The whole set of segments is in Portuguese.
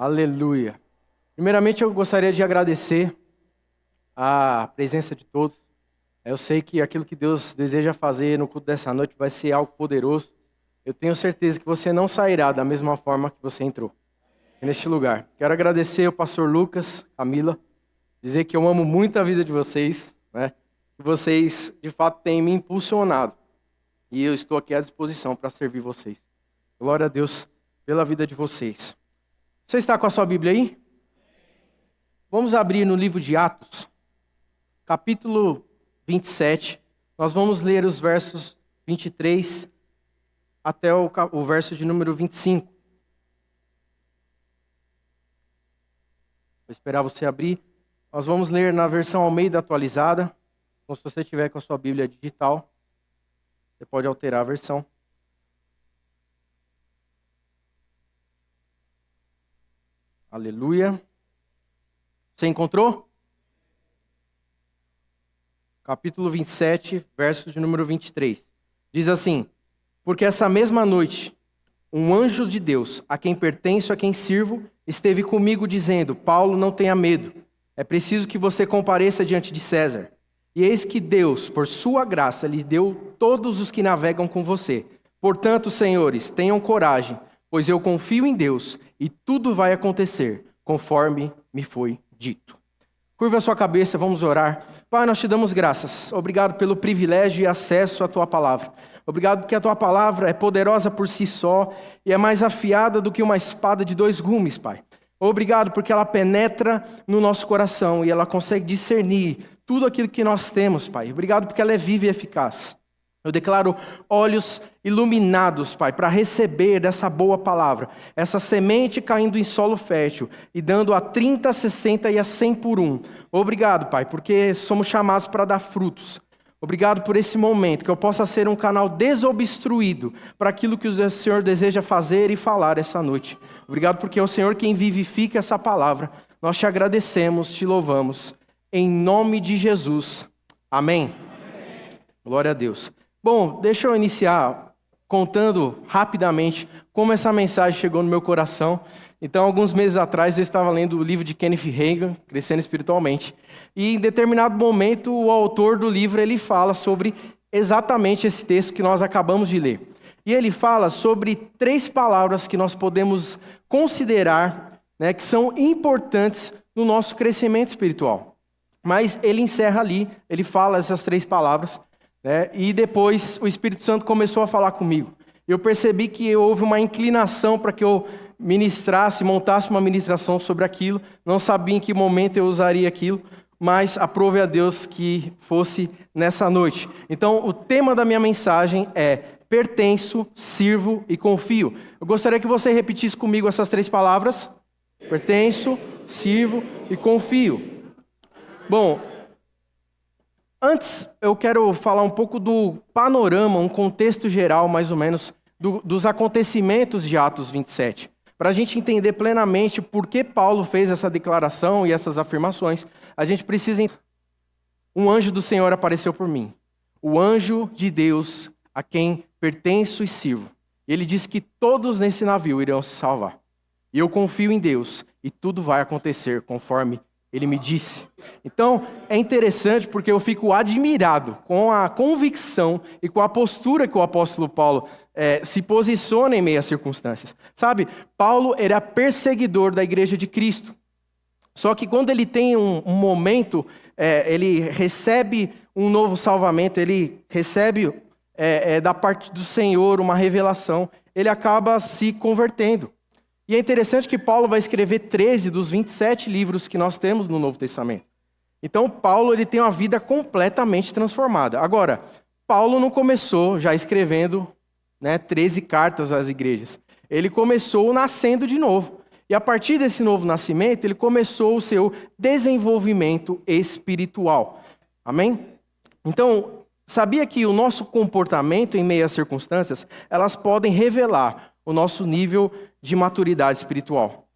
Aleluia. Primeiramente, eu gostaria de agradecer a presença de todos. Eu sei que aquilo que Deus deseja fazer no culto dessa noite vai ser algo poderoso. Eu tenho certeza que você não sairá da mesma forma que você entrou neste lugar. Quero agradecer ao pastor Lucas, Camila, dizer que eu amo muito a vida de vocês, né? Que vocês, de fato, têm me impulsionado. E eu estou aqui à disposição para servir vocês. Glória a Deus pela vida de vocês. Você está com a sua Bíblia aí? Vamos abrir no livro de Atos, capítulo 27. Nós vamos ler os versos 23 até o verso de número 25. Vou esperar você abrir. Nós vamos ler na versão Almeida atualizada. Então, se você tiver com a sua Bíblia digital, você pode alterar a versão. Aleluia. Você encontrou? Capítulo 27, verso de número 23. Diz assim: porque essa mesma noite, um anjo de Deus, a quem pertenço, a quem sirvo, esteve comigo dizendo: Paulo, não tenha medo. É preciso que você compareça diante de César. E eis que Deus, por sua graça, lhe deu todos os que navegam com você. Portanto, senhores, tenham coragem, pois eu confio em Deus e tudo vai acontecer conforme me foi dito. Curva a sua cabeça, vamos orar. Pai, nós te damos graças. Obrigado pelo privilégio e acesso à tua palavra. Obrigado porque a tua palavra é poderosa por si só e é mais afiada do que uma espada de 2 gumes, Pai. Obrigado porque ela penetra no nosso coração e ela consegue discernir tudo aquilo que nós temos, Pai. Obrigado porque ela é viva e eficaz. Eu declaro olhos iluminados, Pai, para receber dessa boa palavra, essa semente caindo em solo fértil e dando a 30, 60 e a 100 por 1. Obrigado, Pai, porque somos chamados para dar frutos. Obrigado por esse momento, que eu possa ser um canal desobstruído para aquilo que o Senhor deseja fazer e falar essa noite. Obrigado porque é o Senhor quem vivifica essa palavra. Nós te agradecemos, te louvamos. Em nome de Jesus. Amém. Glória a Deus. Bom, deixa eu iniciar contando rapidamente como essa mensagem chegou no meu coração. Então, alguns meses atrás, eu estava lendo o livro de Kenneth Hagin, Crescendo Espiritualmente. E em determinado momento, o autor do livro ele fala sobre exatamente esse texto que nós acabamos de ler. E ele fala sobre 3 palavras que nós podemos considerar, né, que são importantes no nosso crescimento espiritual. Mas ele encerra ali, ele fala essas 3 palavras, né, e depois o Espírito Santo começou a falar comigo. Eu percebi que houve uma inclinação para que eu ministrasse, montasse uma ministração sobre aquilo. Não sabia em que momento eu usaria aquilo, mas aprove a Deus que fosse nessa noite. Então, o tema da minha mensagem é: pertenço, sirvo e confio. Eu gostaria que você repetisse comigo essas 3 palavras: pertenço, sirvo e confio. Bom, antes eu quero falar um pouco do panorama, um contexto geral, mais ou menos, dos acontecimentos de Atos 27. Para a gente entender plenamente por que Paulo fez essa declaração e essas afirmações, a gente precisa entender. Um anjo do Senhor apareceu por mim. O anjo de Deus, a quem pertenço e sirvo. Ele disse que todos nesse navio irão se salvar. E eu confio em Deus e tudo vai acontecer conforme Ele me disse. Então, é interessante porque eu fico admirado com a convicção e com a postura que o apóstolo Paulo se posiciona em meio às circunstâncias. Sabe, Paulo era perseguidor da igreja de Cristo. Só que quando ele tem um momento, ele recebe um novo salvamento, ele recebe da parte do Senhor uma revelação, ele acaba se convertendo. E é interessante que Paulo vai escrever 13 dos 27 livros que nós temos no Novo Testamento. Então, Paulo ele tem uma vida completamente transformada. Agora, Paulo não começou já escrevendo 13 cartas às igrejas. Ele começou nascendo de novo. E a partir desse novo nascimento, ele começou o seu desenvolvimento espiritual. Amém? Então, sabia que o nosso comportamento em meio às circunstâncias, elas podem revelar o nosso nível de maturidade espiritual.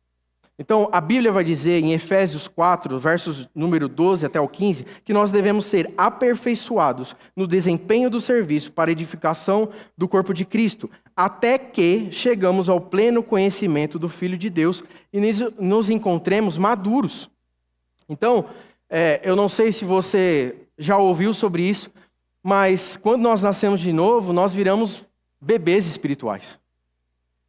Então, a Bíblia vai dizer em Efésios 4, versos número 12 até o 15, que nós devemos ser aperfeiçoados no desempenho do serviço para a edificação do corpo de Cristo, até que chegamos ao pleno conhecimento do Filho de Deus e nos encontremos maduros. Então, eu não sei se você já ouviu sobre isso, mas quando nós nascemos de novo, nós viramos bebês espirituais.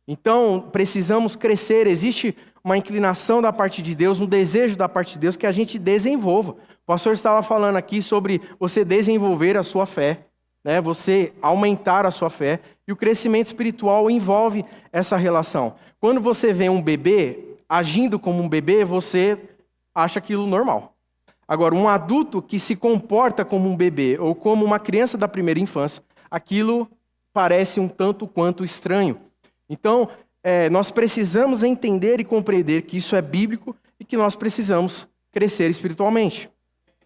Então, precisamos crescer, existe uma inclinação da parte de Deus, um desejo da parte de Deus que a gente desenvolva. O pastor estava falando aqui sobre você desenvolver a sua fé, né? Você aumentar a sua fé, e o crescimento espiritual envolve essa relação. Quando você vê um bebê agindo como um bebê, você acha aquilo normal. Agora, um adulto que se comporta como um bebê ou como uma criança da primeira infância, aquilo parece um tanto quanto estranho. Então, nós precisamos entender e compreender que isso é bíblico e que nós precisamos crescer espiritualmente.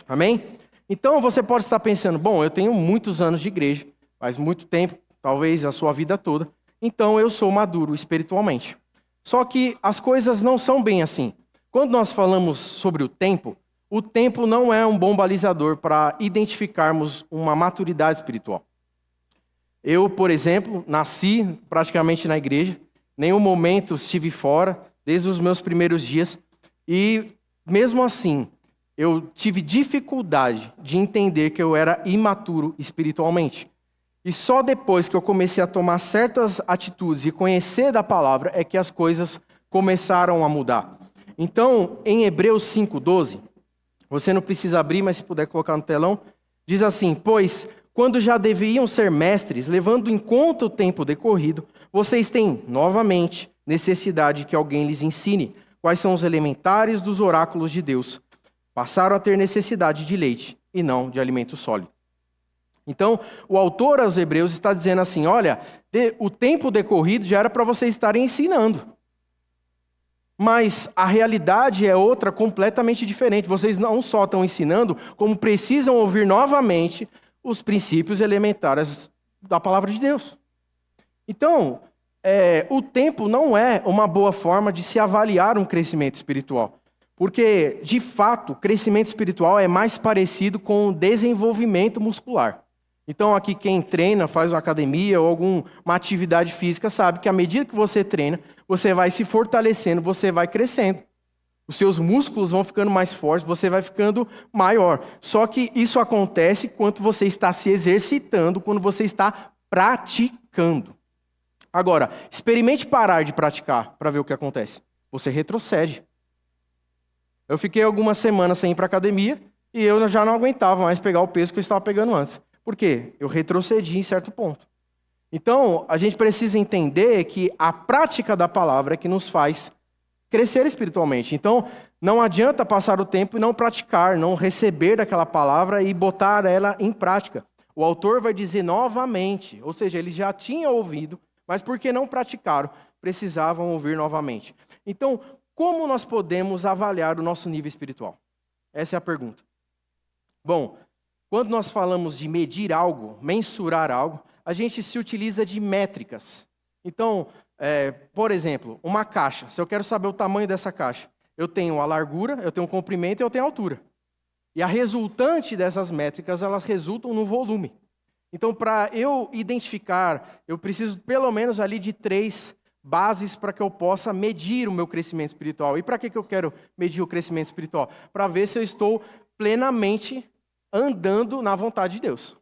Amém? Então, você pode estar pensando, bom, eu tenho muitos anos de igreja, faz muito tempo, talvez a sua vida toda, então eu sou maduro espiritualmente. Só que as coisas não são bem assim. Quando nós falamos sobre o tempo não é um bom balizador para identificarmos uma maturidade espiritual. Eu, por exemplo, nasci praticamente na igreja, nenhum momento estive fora, desde os meus primeiros dias, e mesmo assim, eu tive dificuldade de entender que eu era imaturo espiritualmente. E só depois que eu comecei a tomar certas atitudes e conhecer da palavra é que as coisas começaram a mudar. Então, em Hebreus 5:12, você não precisa abrir, mas se puder colocar no telão, diz assim: pois quando já deviam ser mestres, levando em conta o tempo decorrido, vocês têm, novamente, necessidade que alguém lhes ensine quais são os elementares dos oráculos de Deus. Passaram a ter necessidade de leite e não de alimento sólido. Então, o autor aos Hebreus está dizendo assim, olha, o tempo decorrido já era para vocês estarem ensinando. Mas a realidade é outra, completamente diferente. Vocês não só estão ensinando, como precisam ouvir novamente os princípios elementares da palavra de Deus. Então, o tempo não é uma boa forma de se avaliar um crescimento espiritual. Porque, de fato, o crescimento espiritual é mais parecido com o desenvolvimento muscular. Então, aqui quem treina, faz uma academia ou alguma atividade física, sabe que à medida que você treina, você vai se fortalecendo, você vai crescendo. Os seus músculos vão ficando mais fortes, você vai ficando maior. Só que isso acontece quando você está se exercitando, quando você está praticando. Agora, experimente parar de praticar para ver o que acontece. Você retrocede. Eu fiquei algumas semanas sem ir para a academia e eu já não aguentava mais pegar o peso que eu estava pegando antes. Por quê? Eu retrocedi em certo ponto. Então, a gente precisa entender que a prática da palavra é que nos faz crescer espiritualmente. Então, não adianta passar o tempo e não praticar, não receber daquela palavra e botar ela em prática. O autor vai dizer novamente, ou seja, eles já tinham ouvido, mas porque não praticaram, precisavam ouvir novamente. Então, como nós podemos avaliar o nosso nível espiritual? Essa é a pergunta. Bom, quando nós falamos de medir algo, mensurar algo, a gente se utiliza de métricas. Então, por exemplo, uma caixa. Se eu quero saber o tamanho dessa caixa, eu tenho a largura, eu tenho o comprimento e eu tenho a altura. E a resultante dessas métricas, elas resultam no volume. Então, para eu identificar, eu preciso pelo menos ali de 3 bases para que eu possa medir o meu crescimento espiritual. E para que eu quero medir o crescimento espiritual? Para ver se eu estou plenamente andando na vontade de Deus.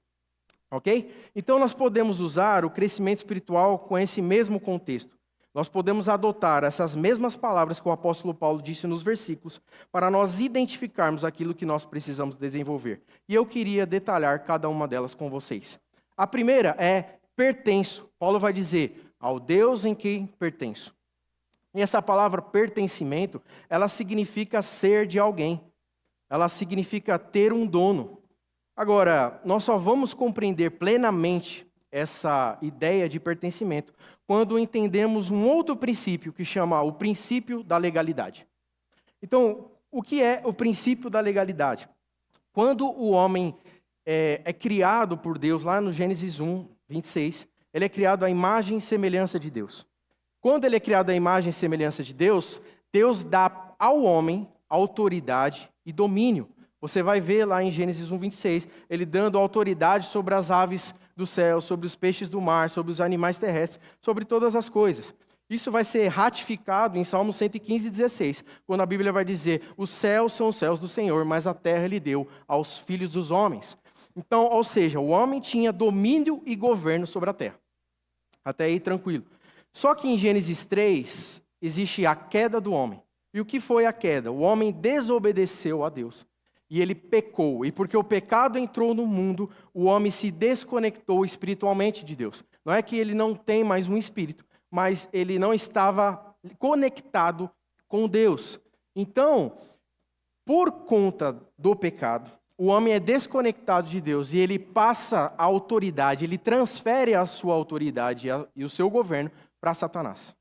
Ok? Então, nós podemos usar o crescimento espiritual com esse mesmo contexto. Nós podemos adotar essas mesmas palavras que o apóstolo Paulo disse nos versículos para nós identificarmos aquilo que nós precisamos desenvolver. E eu queria detalhar cada uma delas com vocês. A primeira é pertenço. Paulo vai dizer, ao Deus em quem pertenço. E essa palavra pertencimento, ela significa ser de alguém. Ela significa ter um dono. Agora, nós só vamos compreender plenamente essa ideia de pertencimento quando entendemos um outro princípio que chama o princípio da legalidade. Então, o que é o princípio da legalidade? Quando o homem é criado por Deus, lá no Gênesis 1, 26, ele é criado à imagem e semelhança de Deus. Quando ele é criado à imagem e semelhança de Deus, Deus dá ao homem autoridade e domínio. Você vai ver lá em Gênesis 1:26, ele dando autoridade sobre as aves do céu, sobre os peixes do mar, sobre os animais terrestres, sobre todas as coisas. Isso vai ser ratificado em Salmo 115:16, quando a Bíblia vai dizer: os céus são os céus do Senhor, mas a terra ele deu aos filhos dos homens. Então, ou seja, o homem tinha domínio e governo sobre a terra. Até aí, tranquilo. Só que em Gênesis 3, existe a queda do homem. E o que foi a queda? O homem desobedeceu a Deus. E ele pecou. E porque o pecado entrou no mundo, o homem se desconectou espiritualmente de Deus. Não é que ele não tem mais um espírito, mas ele não estava conectado com Deus. Então, por conta do pecado, o homem é desconectado de Deus e ele passa a autoridade, ele transfere a sua autoridade e o seu governo para Satanás.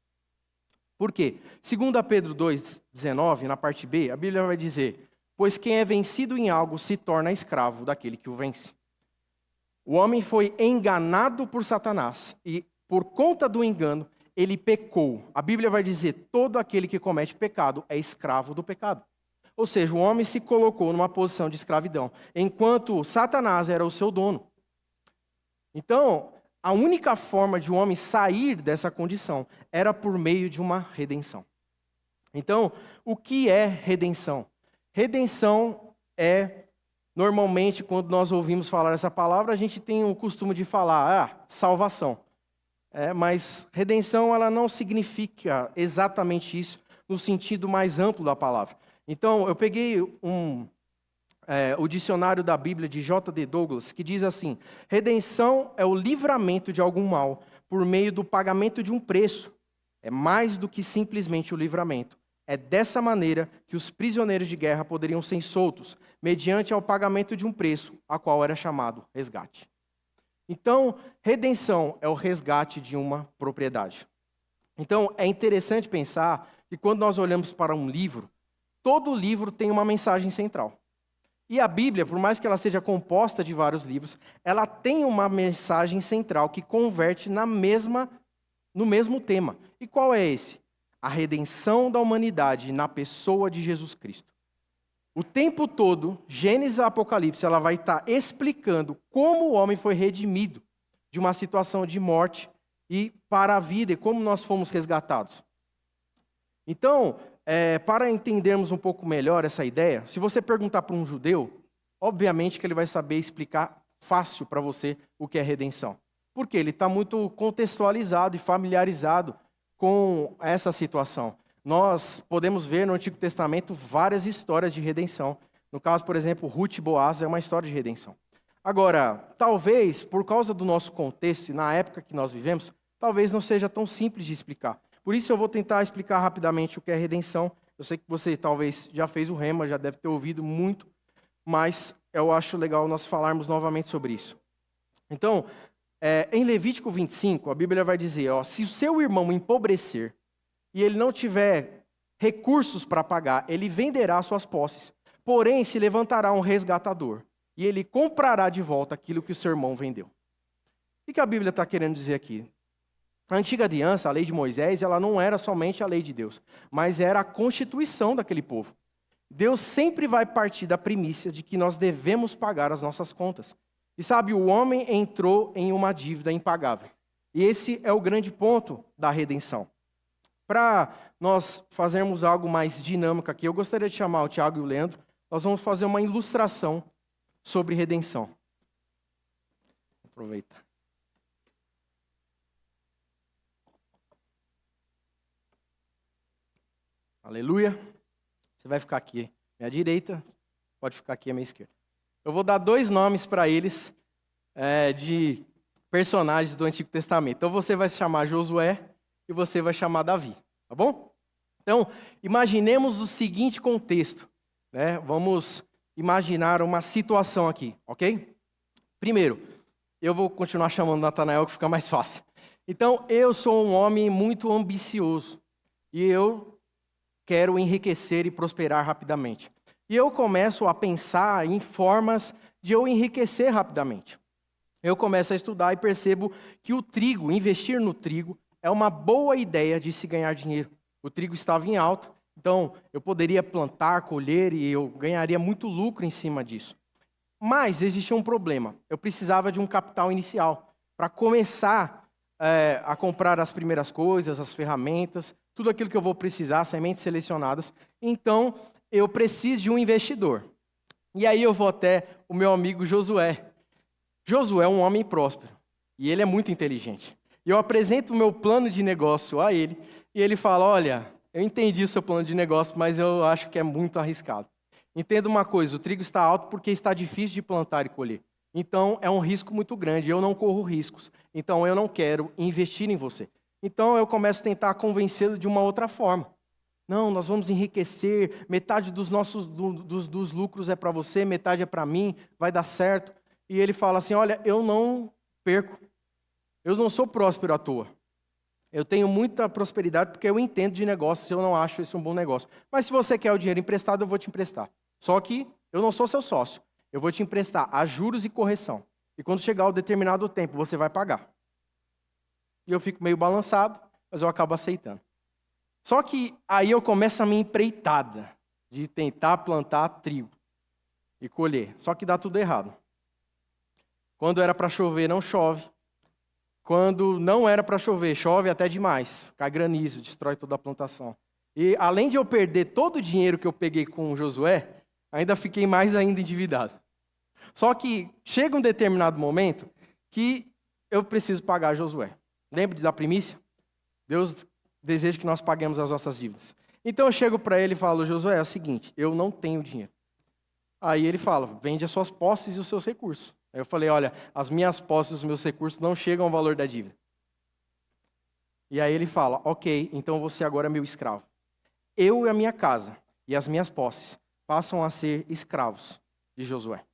Por quê? Segundo Pedro 2:19, na parte B, a Bíblia vai dizer: pois quem é vencido em algo se torna escravo daquele que o vence. O homem foi enganado por Satanás e, por conta do engano, ele pecou. A Bíblia vai dizer: todo aquele que comete pecado é escravo do pecado. Ou seja, o homem se colocou numa posição de escravidão, enquanto Satanás era o seu dono. Então, a única forma de um homem sair dessa condição era por meio de uma redenção. Então, o que é redenção? Redenção é, normalmente, quando nós ouvimos falar essa palavra, a gente tem o costume de falar, salvação. Mas redenção, ela não significa exatamente isso, no sentido mais amplo da palavra. Então, eu peguei o dicionário da Bíblia de J.D. Douglas, que diz assim: redenção é o livramento de algum mal por meio do pagamento de um preço. É mais do que simplesmente o livramento. É dessa maneira que os prisioneiros de guerra poderiam ser soltos, mediante ao pagamento de um preço, a qual era chamado resgate. Então, redenção é o resgate de uma propriedade. Então, é interessante pensar que quando nós olhamos para um livro, todo livro tem uma mensagem central. E a Bíblia, por mais que ela seja composta de vários livros, ela tem uma mensagem central que converte no mesmo tema. E qual é esse? A redenção da humanidade na pessoa de Jesus Cristo. O tempo todo, Gênesis e Apocalipse, ela vai estar explicando como o homem foi redimido de uma situação de morte e para a vida, e como nós fomos resgatados. Então, para entendermos um pouco melhor essa ideia, se você perguntar para um judeu, obviamente que ele vai saber explicar fácil para você o que é redenção. Porque ele está muito contextualizado e familiarizado com essa situação. Nós podemos ver no Antigo Testamento várias histórias de redenção. No caso, por exemplo, Ruth e Boaz é uma história de redenção. Agora, talvez, por causa do nosso contexto e na época que nós vivemos, talvez não seja tão simples de explicar. Por isso eu vou tentar explicar rapidamente o que é redenção. Eu sei que você talvez já fez o rema, já deve ter ouvido muito, mas eu acho legal nós falarmos novamente sobre isso. Então, em Levítico 25, a Bíblia vai dizer, se o seu irmão empobrecer e ele não tiver recursos para pagar, ele venderá suas posses. Porém, se levantará um resgatador e ele comprará de volta aquilo que o seu irmão vendeu. O que a Bíblia está querendo dizer aqui? A antiga aliança, a lei de Moisés, ela não era somente a lei de Deus, mas era a constituição daquele povo. Deus sempre vai partir da primícia de que nós devemos pagar as nossas contas. E sabe, o homem entrou em uma dívida impagável. E esse é o grande ponto da redenção. Para nós fazermos algo mais dinâmico aqui, eu gostaria de chamar o Tiago e o Leandro. Nós vamos fazer uma ilustração sobre redenção. Aproveita. Aleluia. Você vai ficar aqui à minha direita, pode ficar aqui à minha esquerda. Eu vou dar 2 nomes para eles de personagens do Antigo Testamento. Então você vai se chamar Josué e você vai chamar Davi, tá bom? Então, imaginemos o seguinte contexto, né? Vamos imaginar uma situação aqui, ok? Primeiro, eu vou continuar chamando Natanael que fica mais fácil. Então, eu sou um homem muito ambicioso e eu quero enriquecer e prosperar rapidamente. E eu começo a pensar em formas de eu enriquecer rapidamente. Eu começo a estudar e percebo que o trigo, investir no trigo, é uma boa ideia de se ganhar dinheiro. O trigo estava em alta Então, eu poderia plantar, colher e eu ganharia muito lucro em cima disso. Mas existia um problema. Eu precisava de um capital inicial para começar a comprar as primeiras coisas, as ferramentas, tudo aquilo que eu vou precisar, sementes selecionadas. Então, eu preciso de um investidor. E aí eu vou até o meu amigo Josué. Josué é um homem próspero e ele é muito inteligente. E eu apresento o meu plano de negócio a ele e ele fala, olha, eu entendi o seu plano de negócio, mas eu acho que é muito arriscado. Entenda uma coisa, o trigo está alto porque está difícil de plantar e colher. Então, é um risco muito grande, eu não corro riscos. Então, eu não quero investir em você. Então, eu começo a tentar convencê-lo de uma outra forma. Não, nós vamos enriquecer, metade dos nossos dos lucros é para você, metade é para mim, vai dar certo. E ele fala assim, olha, eu não perco, eu não sou próspero à toa. Eu tenho muita prosperidade porque eu entendo de negócios, eu não acho isso um bom negócio. Mas se você quer o dinheiro emprestado, eu vou te emprestar. Só que eu não sou seu sócio. Eu vou te emprestar a juros e correção. E quando chegar o determinado tempo, você vai pagar. E eu fico meio balançado, mas eu acabo aceitando. Só que aí eu começo a minha empreitada de tentar plantar trigo e colher. Só que dá tudo errado. Quando era para chover, não chove. Quando não era para chover, chove até demais. Cai granizo, destrói toda a plantação. E além de eu perder todo o dinheiro que eu peguei com Josué, ainda fiquei mais ainda endividado. Só que chega um determinado momento que eu preciso pagar Josué. Lembra da primícia? Deus deseja que nós paguemos as nossas dívidas. Então eu chego para ele e falo, Josué, é o seguinte, eu não tenho dinheiro. Aí ele fala, vende as suas posses e os seus recursos. Aí eu falei, olha, as minhas posses e os meus recursos não chegam ao valor da dívida. E aí ele fala, ok, então você agora é meu escravo. Eu e a minha casa e as minhas posses passam a ser escravos de Josué.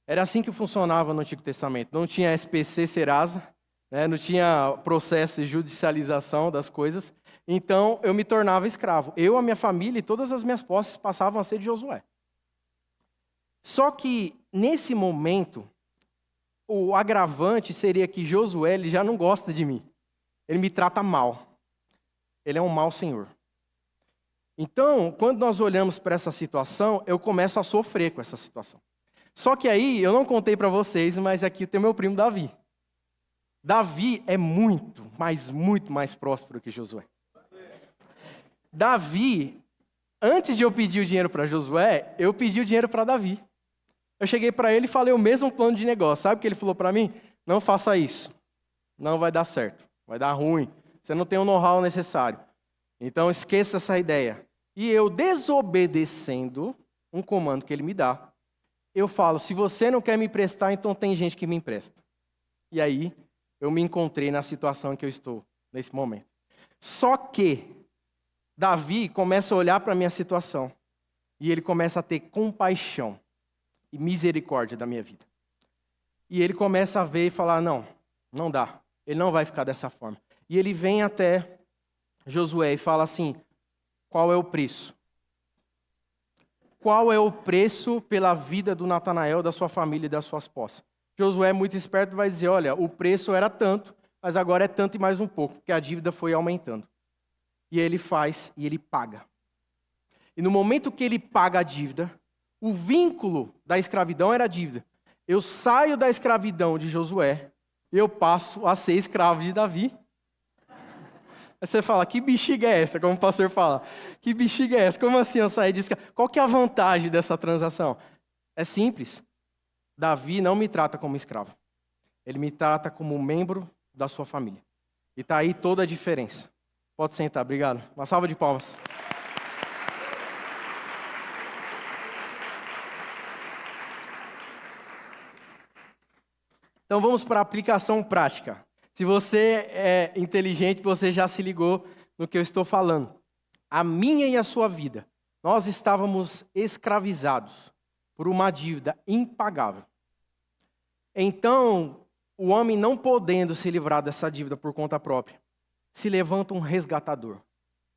Era assim que funcionava no Antigo Testamento. Não tinha SPC Serasa, né? Não tinha processo de judicialização das coisas. Então eu me tornava escravo. Eu, a minha família e todas as minhas posses passavam a ser de Josué. Só que, nesse momento, o agravante seria que Josué ele já não gosta de mim. Ele me trata mal. Ele é um mau senhor. Então, quando nós olhamos para essa situação, eu começo a sofrer com essa situação. Só que aí, eu não contei para vocês, mas aqui tem meu primo Davi. Davi é muito, mas muito mais próspero que Josué. Davi, antes de eu pedir o dinheiro para Josué, eu pedi o dinheiro para Davi. Eu cheguei para ele e falei o mesmo plano de negócio. Sabe o que ele falou para mim? Não faça isso. Não vai dar certo. Vai dar ruim. Você não tem o know-how necessário. Então esqueça essa ideia. E eu desobedecendo um comando que ele me dá, eu falo, se você não quer me emprestar, então tem gente que me empresta. E aí eu me encontrei na situação em que eu estou nesse momento. Só que Davi começa a olhar para a minha situação e ele começa a ter compaixão e misericórdia da minha vida. E ele começa a ver e falar, não, não dá. Ele não vai ficar dessa forma. E ele vem até Josué e fala assim, qual é o preço? Qual é o preço pela vida do Natanael, da sua família e das suas posses? Josué, muito esperto, vai dizer, olha, o preço era tanto, mas agora é tanto e mais um pouco, porque a dívida foi aumentando. E ele faz e ele paga. E no momento que ele paga a dívida, o vínculo da escravidão era a dívida. Eu saio da escravidão de Josué e eu passo a ser escravo de Davi. Aí você fala, que bexiga é essa? Como o pastor fala, que bexiga é essa? Como assim eu saí de escravo? Qual que é a vantagem dessa transação? É simples. Davi não me trata como escravo. Ele me trata como membro da sua família. E está aí toda a diferença. Pode sentar, obrigado. Uma salva de palmas. Então vamos para a aplicação prática. Se você é inteligente, você já se ligou no que eu estou falando. A minha e a sua vida, nós estávamos escravizados por uma dívida impagável. Então, o homem não podendo se livrar dessa dívida por conta própria, se levanta um resgatador,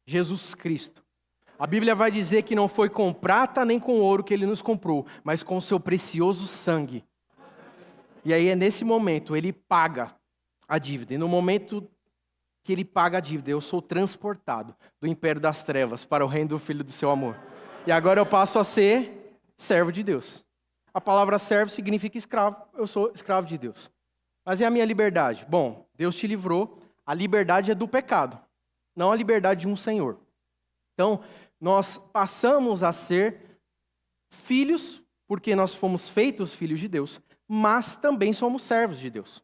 Jesus Cristo. A Bíblia vai dizer que não foi com prata nem com ouro que ele nos comprou, mas com o seu precioso sangue. E aí é nesse momento, ele paga a dívida. E no momento que ele paga a dívida. Eu sou transportado do império das trevas para o reino do Filho do seu amor. E agora eu passo a ser servo de Deus. A palavra servo significa escravo. Eu sou escravo de Deus. Mas e a minha liberdade? Bom, Deus te livrou. A liberdade é do pecado, não a liberdade de um senhor. Então, nós passamos a ser filhos, porque nós fomos feitos filhos de Deus, mas também somos servos de Deus.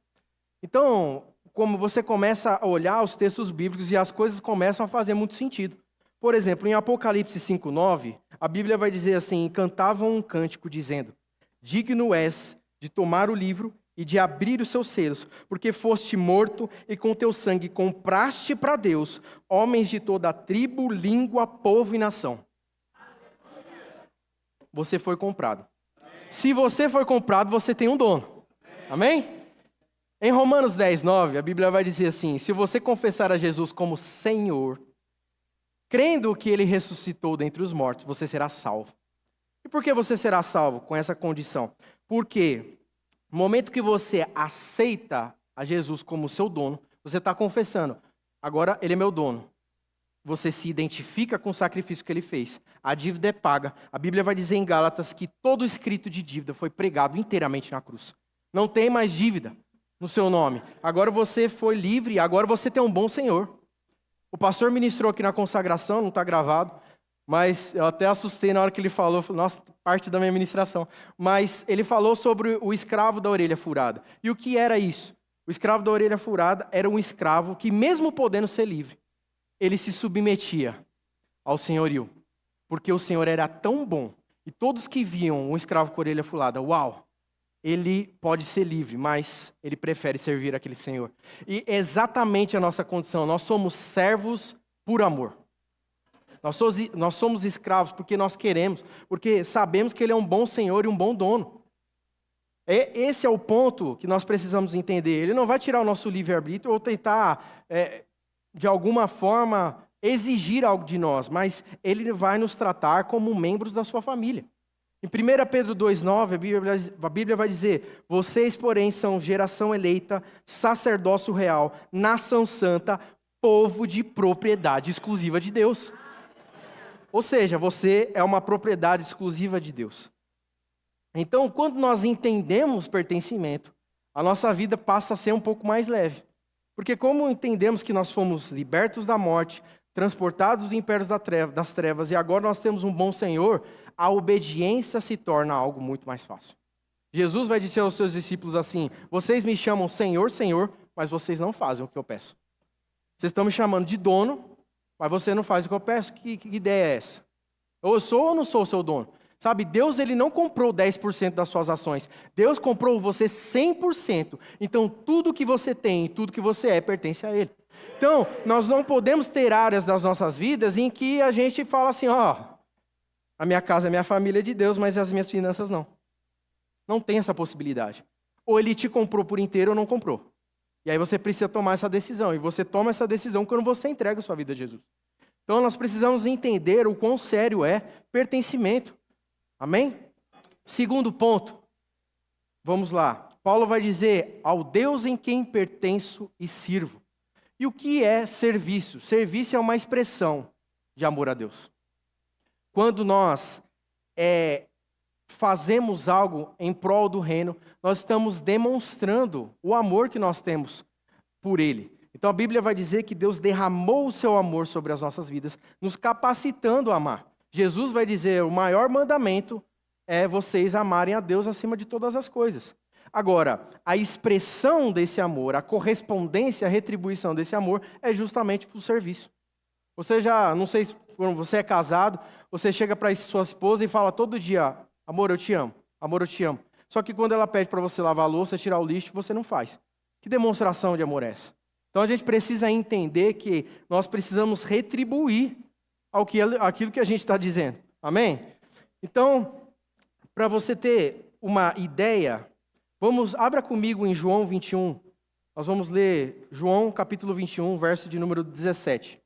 Então, como você começa a olhar os textos bíblicos e as coisas começam a fazer muito sentido. Por exemplo, em Apocalipse 5:9, a Bíblia vai dizer assim: cantavam um cântico dizendo: digno és de tomar o livro e de abrir os seus selos, porque foste morto e com teu sangue compraste para Deus homens de toda a tribo, língua, povo e nação. Você foi comprado. Se você foi comprado, você tem um dono. Amém? Em Romanos 10:9, a Bíblia vai dizer assim: se você confessar a Jesus como Senhor, crendo que Ele ressuscitou dentre os mortos, você será salvo. E por que você será salvo com essa condição? Porque no momento que você aceita a Jesus como seu dono, você está confessando: agora Ele é meu dono. Você se identifica com o sacrifício que Ele fez. A dívida é paga. A Bíblia vai dizer em Gálatas que todo escrito de dívida foi pregado inteiramente na cruz. Não tem mais dívida no seu nome. Agora você foi livre e agora você tem um bom Senhor. O pastor ministrou aqui na consagração, não está gravado, mas eu até assustei na hora que ele falou, nossa, parte da minha ministração. Mas ele falou sobre o escravo da orelha furada. E o que era isso? O escravo da orelha furada era um escravo que, mesmo podendo ser livre, ele se submetia ao senhorio. Porque o Senhor era tão bom. E todos que viam um escravo com a orelha furada, uau! Ele pode ser livre, mas ele prefere servir aquele Senhor. E exatamente a nossa condição, nós somos servos por amor. Nós somos escravos porque nós queremos, porque sabemos que Ele é um bom Senhor e um bom dono. Esse é o ponto que nós precisamos entender. Ele não vai tirar o nosso livre-arbítrio ou tentar, de alguma forma, exigir algo de nós, mas Ele vai nos tratar como membros da sua família. Em 1 Pedro 2,9, a Bíblia vai dizer: vocês, porém, são geração eleita, sacerdócio real, nação santa, povo de propriedade exclusiva de Deus. Ou seja, você é uma propriedade exclusiva de Deus. Então, quando nós entendemos pertencimento, a nossa vida passa a ser um pouco mais leve. Porque como entendemos que nós fomos libertos da morte, transportados do império das trevas, e agora nós temos um bom Senhor, a obediência se torna algo muito mais fácil. Jesus vai dizer aos seus discípulos assim: vocês me chamam Senhor, Senhor, mas vocês não fazem o que eu peço. Vocês estão me chamando de dono, mas você não faz o que eu peço. Que ideia é essa? Eu sou ou não sou o seu dono? Sabe, Deus ele não comprou 10% das suas ações. Deus comprou você 100%. Então, tudo que você tem e tudo que você é pertence a Ele. Então, nós não podemos ter áreas das nossas vidas em que a gente fala assim: a minha casa, a minha família é de Deus, mas as minhas finanças não. Não tem essa possibilidade. Ou Ele te comprou por inteiro ou não comprou. E aí você precisa tomar essa decisão. E você toma essa decisão quando você entrega a sua vida a Jesus. Então nós precisamos entender o quão sério é pertencimento. Amém? Segundo ponto. Vamos lá. Paulo vai dizer: ao Deus em quem pertenço e sirvo. E o que é serviço? Serviço é uma expressão de amor a Deus. Quando nós fazemos algo em prol do reino, nós estamos demonstrando o amor que nós temos por Ele. Então a Bíblia vai dizer que Deus derramou o seu amor sobre as nossas vidas, nos capacitando a amar. Jesus vai dizer: o maior mandamento é vocês amarem a Deus acima de todas as coisas. Agora, a expressão desse amor, a correspondência, a retribuição desse amor é justamente o serviço. Você já, não sei se você é casado, você chega para sua esposa e fala todo dia: amor, eu te amo, amor, eu te amo. Só que quando ela pede para você lavar a louça, tirar o lixo, você não faz. Que demonstração de amor é essa? Então a gente precisa entender que nós precisamos retribuir aquilo que a gente está dizendo. Amém? Então, para você ter uma ideia, abra comigo em João 21. Nós vamos ler João capítulo 21, verso de número 17.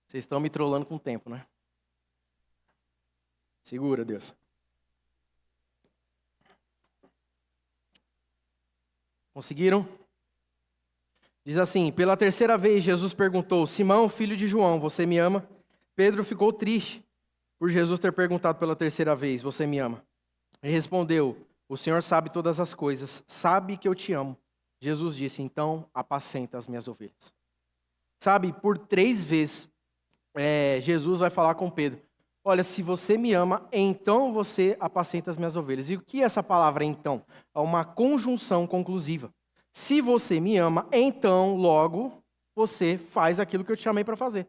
Vocês estão me trollando com o tempo, né? Segura, Deus. Conseguiram? Diz assim: pela terceira vez Jesus perguntou: Simão, filho de João, você me ama? Pedro ficou triste por Jesus ter perguntado pela terceira vez: você me ama? Ele respondeu: o Senhor sabe todas as coisas, sabe que eu te amo. Jesus disse: então apacenta as minhas ovelhas. Sabe, por 3 vezes Jesus vai falar com Pedro: olha, se você me ama, então você apacenta as minhas ovelhas. E o que é essa palavra então? É uma conjunção conclusiva. Se você me ama, então logo você faz aquilo que eu te chamei para fazer.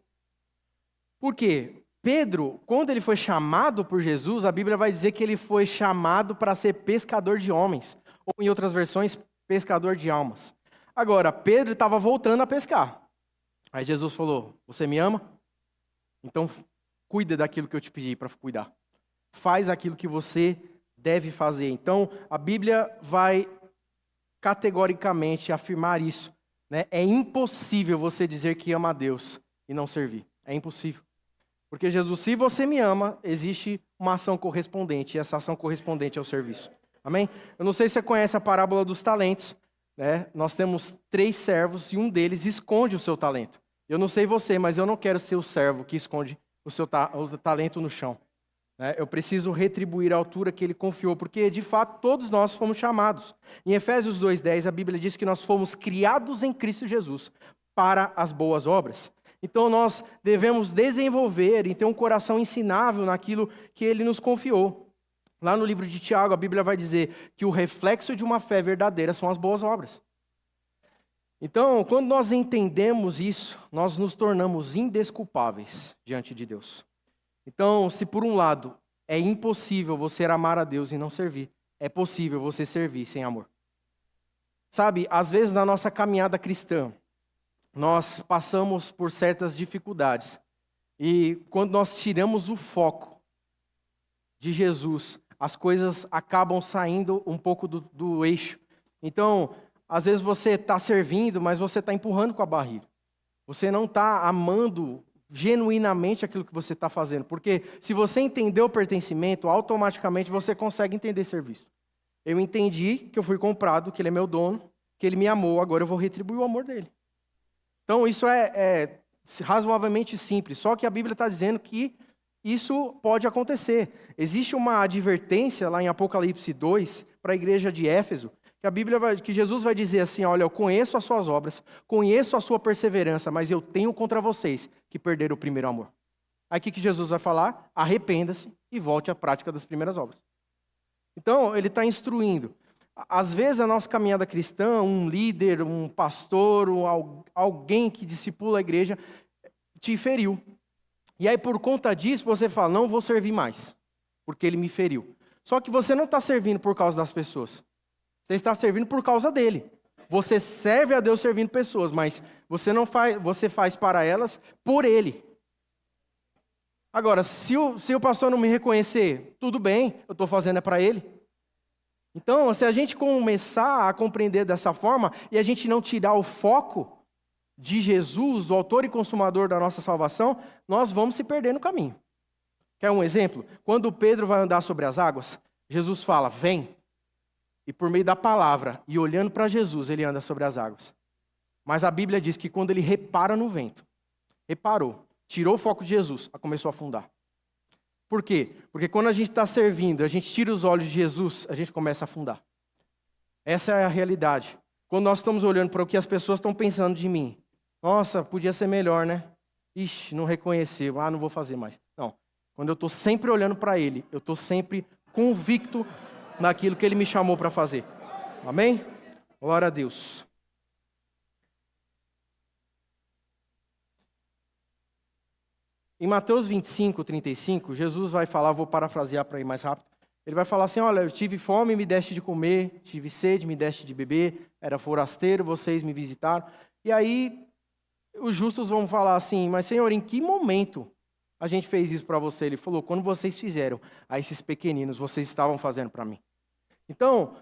Por quê? Pedro, quando ele foi chamado por Jesus, a Bíblia vai dizer que ele foi chamado para ser pescador de homens, ou em outras versões, pescador de almas. Agora, Pedro estava voltando a pescar. Aí Jesus falou: você me ama? Então cuida daquilo que eu te pedi para cuidar. Faz aquilo que você deve fazer. Então, a Bíblia vai categoricamente afirmar isso, né? É impossível você dizer que ama a Deus e não servir. É impossível. Porque Jesus, se você me ama, existe uma ação correspondente, e essa ação correspondente é o serviço. Amém? Eu não sei se você conhece a parábola dos talentos, né? Nós temos 3 servos e um deles esconde o seu talento. Eu não sei você, mas eu não quero ser o servo que esconde o talento no chão. Eu preciso retribuir a altura que ele confiou, porque de fato todos nós fomos chamados. Em Efésios 2:10 a Bíblia diz que nós fomos criados em Cristo Jesus para as boas obras. Então nós devemos desenvolver e ter um coração ensinável naquilo que ele nos confiou. Lá no livro de Tiago a Bíblia vai dizer que o reflexo de uma fé verdadeira são as boas obras. Então, quando nós entendemos isso, nós nos tornamos indesculpáveis diante de Deus. Então, se por um lado é impossível você amar a Deus e não servir, é possível você servir sem amor. Sabe, às vezes na nossa caminhada cristã, nós passamos por certas dificuldades. E quando nós tiramos o foco de Jesus, as coisas acabam saindo um pouco do eixo. Então, às vezes você está servindo, mas você está empurrando com a barriga. Você não está amando genuinamente aquilo que você está fazendo. Porque se você entender o pertencimento, automaticamente você consegue entender serviço. Eu entendi que eu fui comprado, que ele é meu dono, que ele me amou, agora eu vou retribuir o amor dele. Então isso é razoavelmente simples, só que a Bíblia está dizendo que isso pode acontecer. Existe uma advertência lá em Apocalipse 2 para a igreja de Éfeso, que Jesus vai dizer assim: olha, eu conheço as suas obras, conheço a sua perseverança, mas eu tenho contra vocês que perderam o primeiro amor. Aí o que Jesus vai falar? Arrependa-se e volte à prática das primeiras obras. Então, ele está instruindo. Às vezes, a nossa caminhada cristã, um líder, um pastor, alguém que discipula a igreja, te feriu. E aí, por conta disso, você fala: não vou servir mais, porque ele me feriu. Só que você não está servindo por causa das pessoas. Você está servindo por causa dele. Você serve a Deus servindo pessoas, mas você faz para elas por ele. Agora, se o pastor não me reconhecer, tudo bem, eu estou fazendo é para ele. Então, se a gente começar a compreender dessa forma e a gente não tirar o foco de Jesus, do autor e consumador da nossa salvação, nós vamos se perder no caminho. Quer um exemplo? Quando Pedro vai andar sobre as águas, Jesus fala: vem. E por meio da palavra, e olhando para Jesus, ele anda sobre as águas. Mas a Bíblia diz que quando ele repara no vento, reparou, tirou o foco de Jesus, começou a afundar. Por quê? Porque quando a gente está servindo, a gente tira os olhos de Jesus, a gente começa a afundar. Essa é a realidade. Quando nós estamos olhando para o que as pessoas estão pensando de mim, nossa, podia ser melhor, né? Ixi, não reconheceu, não vou fazer mais. Não, quando eu estou sempre olhando para Ele, eu estou sempre convicto naquilo que Ele me chamou para fazer. Amém? Glória a Deus. Em Mateus 25, 35, Jesus vai falar, vou parafrasear para ir mais rápido. Ele vai falar assim: olha, eu tive fome, me deste de comer, tive sede, me deste de beber, era forasteiro, vocês me visitaram. E aí, os justos vão falar assim: mas Senhor, em que momento a gente fez isso para você? Ele falou: quando vocês fizeram a esses pequeninos, vocês estavam fazendo para mim. Então,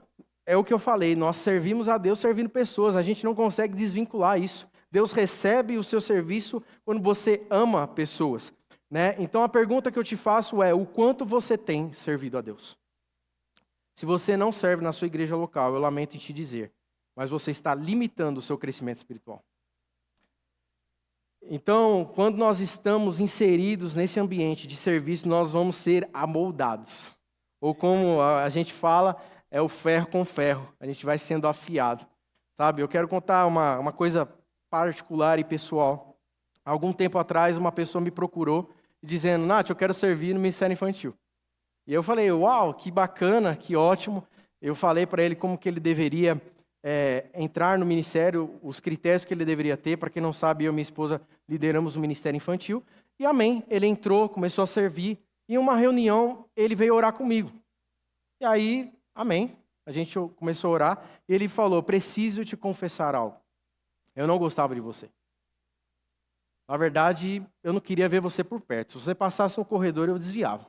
é o que eu falei, nós servimos a Deus servindo pessoas, a gente não consegue desvincular isso. Deus recebe o seu serviço quando você ama pessoas, né? Então a pergunta que eu te faço é: o quanto você tem servido a Deus? Se você não serve na sua igreja local, eu lamento em te dizer, mas você está limitando o seu crescimento espiritual. Então, quando nós estamos inseridos nesse ambiente de serviço, nós vamos ser amoldados. Ou como a gente fala, é o ferro com ferro. A gente vai sendo afiado. Sabe, eu quero contar uma coisa particular e pessoal. Há algum tempo atrás, uma pessoa me procurou dizendo, Nath, eu quero servir no Ministério Infantil. E eu falei, uau, que bacana, que ótimo. Eu falei para ele como que ele deveria entrar no ministério, os critérios que ele deveria ter. Para quem não sabe, eu e minha esposa lideramos o Ministério Infantil. E amém, ele entrou, começou a servir. E em uma reunião, ele veio orar comigo. E aí, amém, a gente começou a orar. E ele falou, preciso te confessar algo. Eu não gostava de você. Na verdade, eu não queria ver você por perto. Se você passasse no corredor, eu desviava.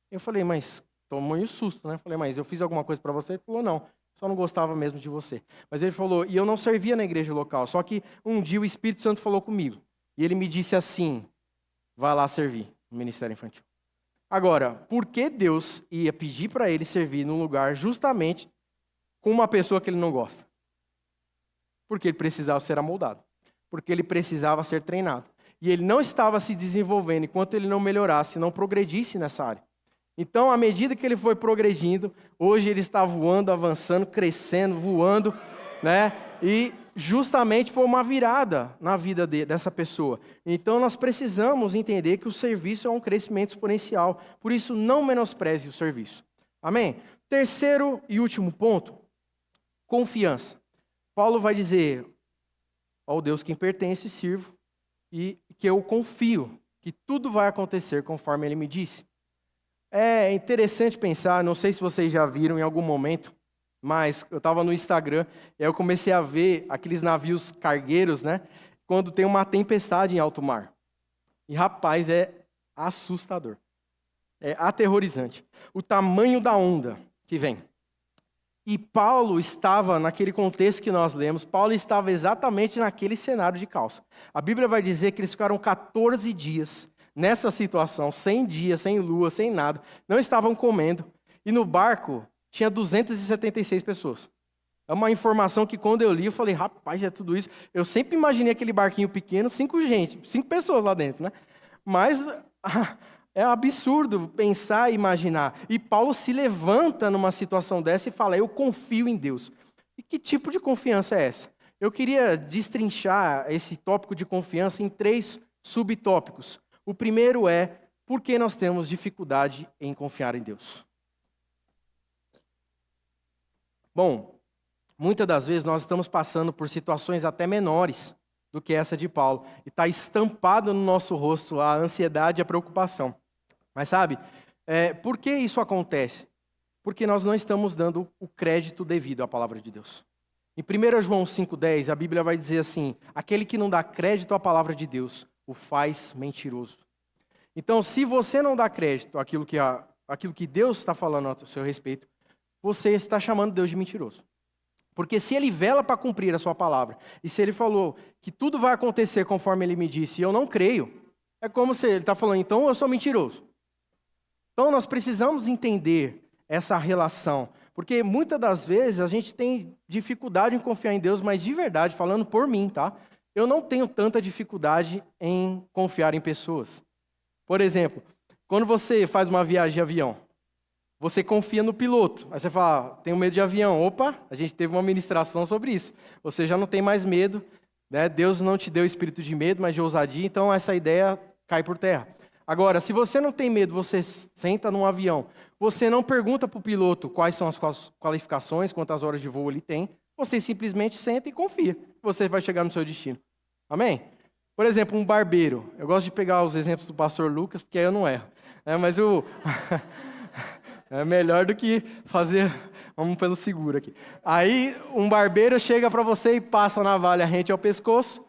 Eu falei, mas tomou um susto, né? Eu falei, mas eu fiz alguma coisa para você? Ele falou, não. Só não gostava mesmo de você. Mas ele falou, e eu não servia na igreja local, só que um dia o Espírito Santo falou comigo. E ele me disse assim, vai lá servir no Ministério Infantil. Agora, por que Deus ia pedir para ele servir num lugar justamente com uma pessoa que ele não gosta? Porque ele precisava ser amoldado. Porque ele precisava ser treinado. E ele não estava se desenvolvendo enquanto ele não melhorasse, não progredisse nessa área. Então, à medida que ele foi progredindo, hoje ele está voando, avançando, crescendo, voando, né? E justamente foi uma virada na vida dessa pessoa. Então, nós precisamos entender que o serviço é um crescimento exponencial. Por isso, não menospreze o serviço. Amém? Terceiro e último ponto, confiança. Paulo vai dizer, ao Deus quem pertence, sirvo, e que eu confio que tudo vai acontecer conforme ele me disse. É interessante pensar, não sei se vocês já viram em algum momento, mas eu estava no Instagram e aí eu comecei a ver aqueles navios cargueiros, né? Quando tem uma tempestade em alto mar. E, rapaz, é assustador. É aterrorizante. O tamanho da onda que vem. E Paulo estava, naquele contexto que nós lemos, Paulo estava exatamente naquele cenário de caos. A Bíblia vai dizer que eles ficaram 14 dias nessa situação, sem dia, sem lua, sem nada, não estavam comendo, e no barco tinha 276 pessoas. É uma informação que quando eu li, eu falei, rapaz, é tudo isso. Eu sempre imaginei aquele barquinho pequeno, 5 pessoas lá dentro, né? Mas é absurdo pensar e imaginar. E Paulo se levanta numa situação dessa e fala, eu confio em Deus. E que tipo de confiança é essa? Eu queria destrinchar esse tópico de confiança em 3 subtópicos. O primeiro é, por que nós temos dificuldade em confiar em Deus? Bom, muitas das vezes nós estamos passando por situações até menores do que essa de Paulo. E está estampado no nosso rosto a ansiedade e a preocupação. Mas sabe, por que isso acontece? Porque nós não estamos dando o crédito devido à palavra de Deus. Em 1 João 5,10, a Bíblia vai dizer assim, aquele que não dá crédito à palavra de Deus, o faz mentiroso. Então, se você não dá crédito àquilo que Deus está falando a seu respeito, você está chamando Deus de mentiroso. Porque se ele vela para cumprir a sua palavra, e se ele falou que tudo vai acontecer conforme ele me disse, e eu não creio, é como se ele está falando, então eu sou mentiroso. Então, nós precisamos entender essa relação, porque muitas das vezes a gente tem dificuldade em confiar em Deus, mas de verdade, falando por mim, tá? Eu não tenho tanta dificuldade em confiar em pessoas. Por exemplo, quando você faz uma viagem de avião, você confia no piloto. Aí você fala, tenho medo de avião. Opa, a gente teve uma ministração sobre isso. Você já não tem mais medo, né? Deus não te deu espírito de medo, mas de ousadia, então essa ideia cai por terra. Agora, se você não tem medo, você senta num avião, você não pergunta para o piloto quais são as qualificações, quantas horas de voo ele tem, você simplesmente senta e confia que você vai chegar no seu destino. Amém? Por exemplo, um barbeiro. Eu gosto de pegar os exemplos do pastor Lucas, porque aí eu não erro. Mas é melhor do que fazer... Vamos pelo seguro aqui. Aí, um barbeiro chega para você e passa a navalha rente ao pescoço,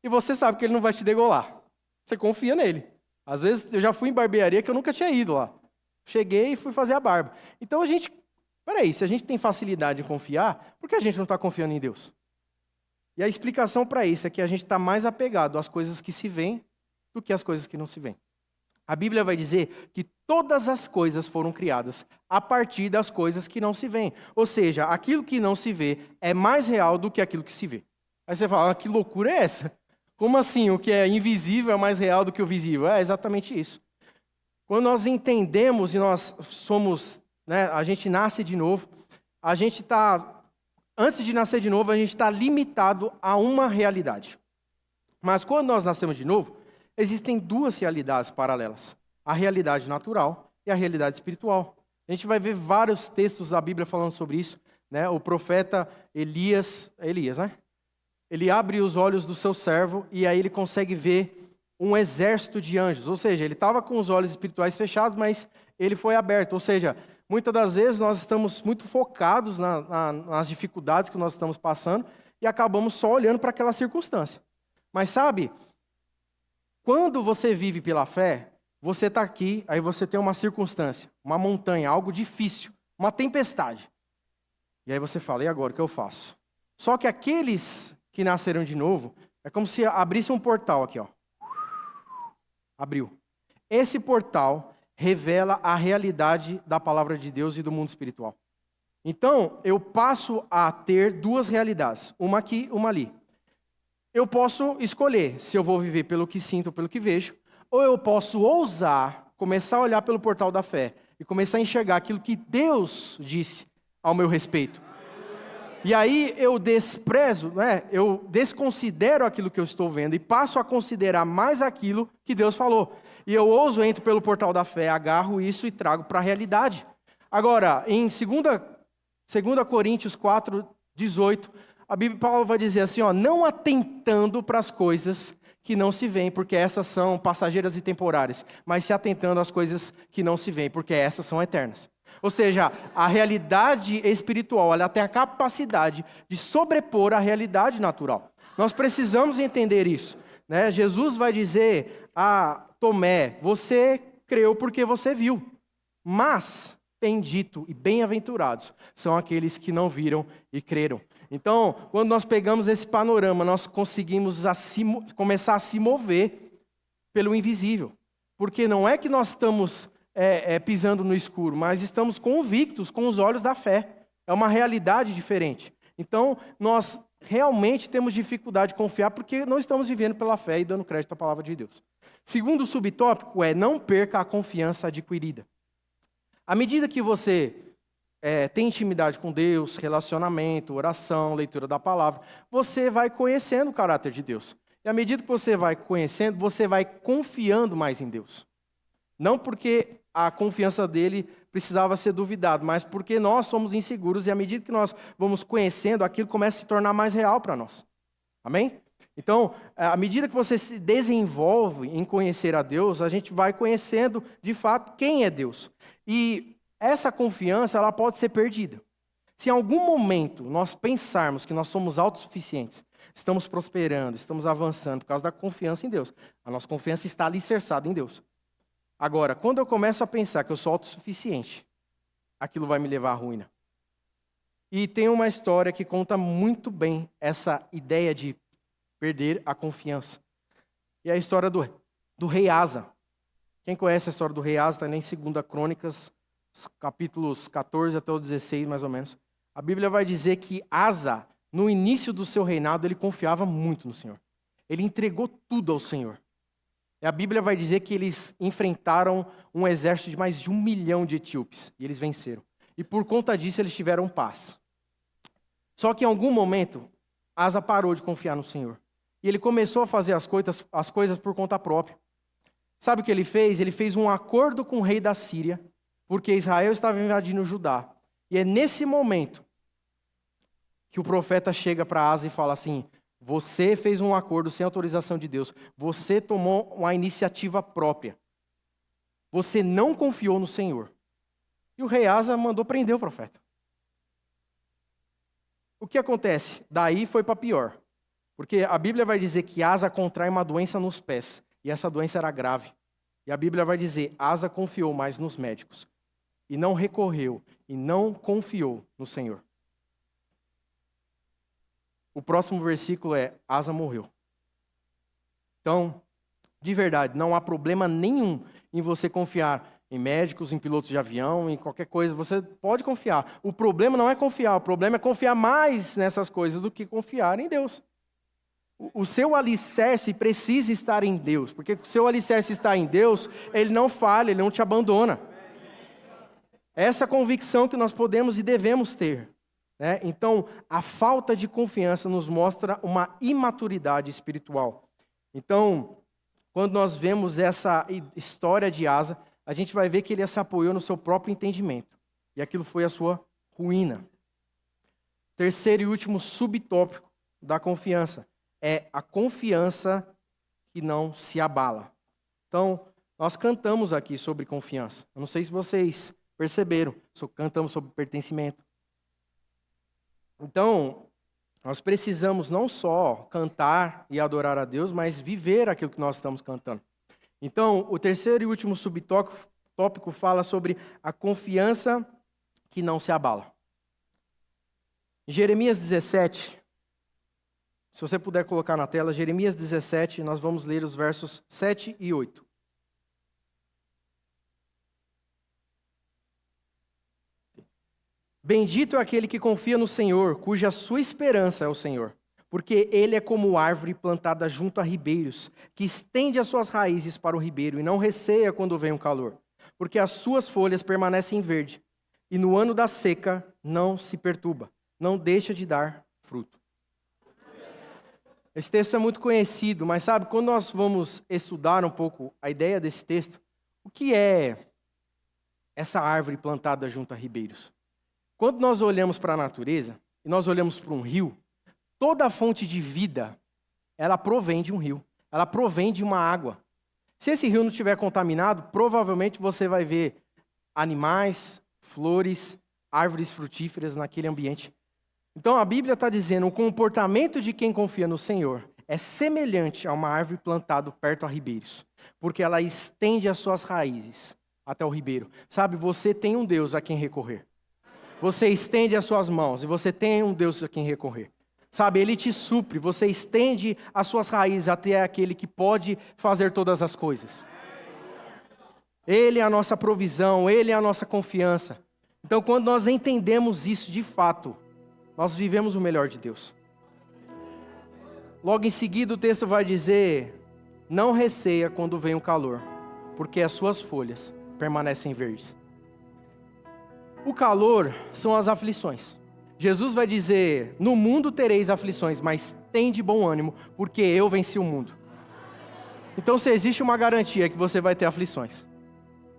e você sabe que ele não vai te degolar. Você confia nele. Às vezes, eu já fui em barbearia que eu nunca tinha ido lá. Cheguei e fui fazer a barba. Então, se a gente tem facilidade em confiar, por que a gente não está confiando em Deus? E a explicação para isso é que a gente está mais apegado às coisas que se veem do que às coisas que não se veem. A Bíblia vai dizer que todas as coisas foram criadas a partir das coisas que não se veem. Ou seja, aquilo que não se vê é mais real do que aquilo que se vê. Aí você fala, que loucura é essa? Como assim? O que é invisível é mais real do que o visível? É exatamente isso. Quando nós entendemos e nós somos, a gente nasce de novo, antes de nascer de novo, a gente está limitado a uma realidade. Mas quando nós nascemos de novo, existem duas realidades paralelas. A realidade natural e a realidade espiritual. A gente vai ver vários textos da Bíblia falando sobre isso. O profeta Elias, né? Ele abre os olhos do seu servo e aí ele consegue ver um exército de anjos. Ou seja, ele estava com os olhos espirituais fechados, mas ele foi aberto. Ou seja, muitas das vezes nós estamos muito focados nas dificuldades que nós estamos passando e acabamos só olhando para aquela circunstância. Mas sabe, quando você vive pela fé, você está aqui, aí você tem uma circunstância, uma montanha, algo difícil, uma tempestade. E aí você fala, e agora o que eu faço? Só que aqueles que nasceram de novo, é como se abrisse um portal aqui, ó. Abriu. Esse portal revela a realidade da palavra de Deus e do mundo espiritual. Então, eu passo a ter duas realidades, uma aqui, uma ali. Eu posso escolher se eu vou viver pelo que sinto ou pelo que vejo, ou eu posso ousar, começar a olhar pelo portal da fé e começar a enxergar aquilo que Deus disse ao meu respeito. E aí eu desprezo, eu desconsidero aquilo que eu estou vendo e passo a considerar mais aquilo que Deus falou. E eu ouso, entro pelo portal da fé, agarro isso e trago para a realidade. Agora, em 2 Coríntios 4:18, a Bíblia Paulo vai dizer assim, não atentando para as coisas que não se veem, porque essas são passageiras e temporárias, mas se atentando às coisas que não se veem, porque essas são eternas. Ou seja, a realidade espiritual, ela tem a capacidade de sobrepor a realidade natural. Nós precisamos entender isso. Jesus vai dizer a Tomé, você creu porque você viu, mas bendito e bem-aventurados são aqueles que não viram e creram. Então, quando nós pegamos esse panorama, nós conseguimos começar a se mover pelo invisível. Porque não é que nós estamos pisando no escuro, mas estamos convictos com os olhos da fé. É uma realidade diferente. Então, nós realmente temos dificuldade de confiar porque não estamos vivendo pela fé e dando crédito à palavra de Deus. Segundo subtópico é, não perca a confiança adquirida. À medida que você tem intimidade com Deus, relacionamento, oração, leitura da palavra, você vai conhecendo o caráter de Deus. E à medida que você vai conhecendo, você vai confiando mais em Deus. Não porque a confiança dele precisava ser duvidada, mas porque nós somos inseguros e à medida que nós vamos conhecendo, aquilo começa a se tornar mais real para nós. Amém? Então, à medida que você se desenvolve em conhecer a Deus, a gente vai conhecendo de fato quem é Deus. E essa confiança, ela pode ser perdida. Se em algum momento nós pensarmos que nós somos autossuficientes, estamos prosperando, estamos avançando por causa da confiança em Deus, a nossa confiança está alicerçada em Deus. Agora, quando eu começo a pensar que eu sou autossuficiente, aquilo vai me levar à ruína. E tem uma história que conta muito bem essa ideia de perder a confiança. E é a história do rei Asa. Quem conhece a história do rei Asa está em 2 Crônicas, capítulos 14 até o 16, mais ou menos. A Bíblia vai dizer que Asa, no início do seu reinado, ele confiava muito no Senhor. Ele entregou tudo ao Senhor. E a Bíblia vai dizer que eles enfrentaram um exército de mais de 1 milhão de etíopes. E eles venceram. E por conta disso, eles tiveram paz. Só que em algum momento, Asa parou de confiar no Senhor. E ele começou a fazer as coisas por conta própria. Sabe o que ele fez? Ele fez um acordo com o rei da Síria, porque Israel estava invadindo Judá. E é nesse momento que o profeta chega para Asa e fala assim, você fez um acordo sem autorização de Deus, você tomou uma iniciativa própria, você não confiou no Senhor. E o rei Asa mandou prender o profeta. O que acontece? Daí foi para pior. Porque a Bíblia vai dizer que Asa contrai uma doença nos pés. E essa doença era grave. E a Bíblia vai dizer, Asa confiou mais nos médicos. E não recorreu, e não confiou no Senhor. O próximo versículo é, Asa morreu. Então, De verdade, não há problema nenhum em você confiar em médicos, em pilotos de avião, em qualquer coisa. Você pode confiar. O problema não é confiar, o problema é confiar mais nessas coisas do que confiar em Deus. O seu alicerce precisa estar em Deus, porque o seu alicerce está em Deus, Ele não falha, Ele não te abandona. Essa convicção que nós podemos e devemos ter. Né? Então, a falta de confiança nos mostra uma imaturidade espiritual. Então, quando nós vemos essa história de Asa, a gente vai ver que ele se apoiou no seu próprio entendimento. E aquilo foi a sua ruína. Terceiro e último subtópico da confiança é a confiança que não se abala. Então, nós cantamos aqui sobre confiança. Eu não sei se vocês perceberam, cantamos sobre pertencimento. Então, nós precisamos não só cantar e adorar a Deus, mas viver aquilo que nós estamos cantando. Então, o terceiro e último subtópico fala sobre a confiança que não se abala. Em Jeremias 17, se você puder colocar na tela, Jeremias 17, nós vamos ler os versos 7 e 8. Bendito é aquele que confia no Senhor, cuja sua esperança é o Senhor. Porque ele é como árvore plantada junto a ribeiros, que estende as suas raízes para o ribeiro e não receia quando vem o calor. Porque as suas folhas permanecem verde, e no ano da seca não se perturba, não deixa de dar fruto. Esse texto é muito conhecido, mas sabe, quando nós vamos estudar um pouco a ideia desse texto, o que é essa árvore plantada junto a ribeiros? Quando nós olhamos para a natureza, e nós olhamos para um rio, toda a fonte de vida, ela provém de um rio, ela provém de uma água. Se esse rio não estiver contaminado, provavelmente você vai ver animais, flores, árvores frutíferas naquele ambiente. Então a Bíblia está dizendo, o comportamento de quem confia no Senhor é semelhante a uma árvore plantada perto a ribeiros, porque ela estende as suas raízes até o ribeiro. Sabe, você tem um Deus a quem recorrer. Você estende as suas mãos e você tem um Deus a quem recorrer. Sabe, Ele te supre, você estende as suas raízes até aquele que pode fazer todas as coisas. Ele é a nossa provisão, Ele é a nossa confiança. Então, quando nós entendemos isso de fato, nós vivemos o melhor de Deus. Logo em seguida o texto vai dizer, não receia quando vem o calor, porque as suas folhas permanecem verdes. O calor são as aflições. Jesus vai dizer, no mundo tereis aflições, mas tende bom ânimo, porque eu venci o mundo. Então, se existe uma garantia que você vai ter aflições,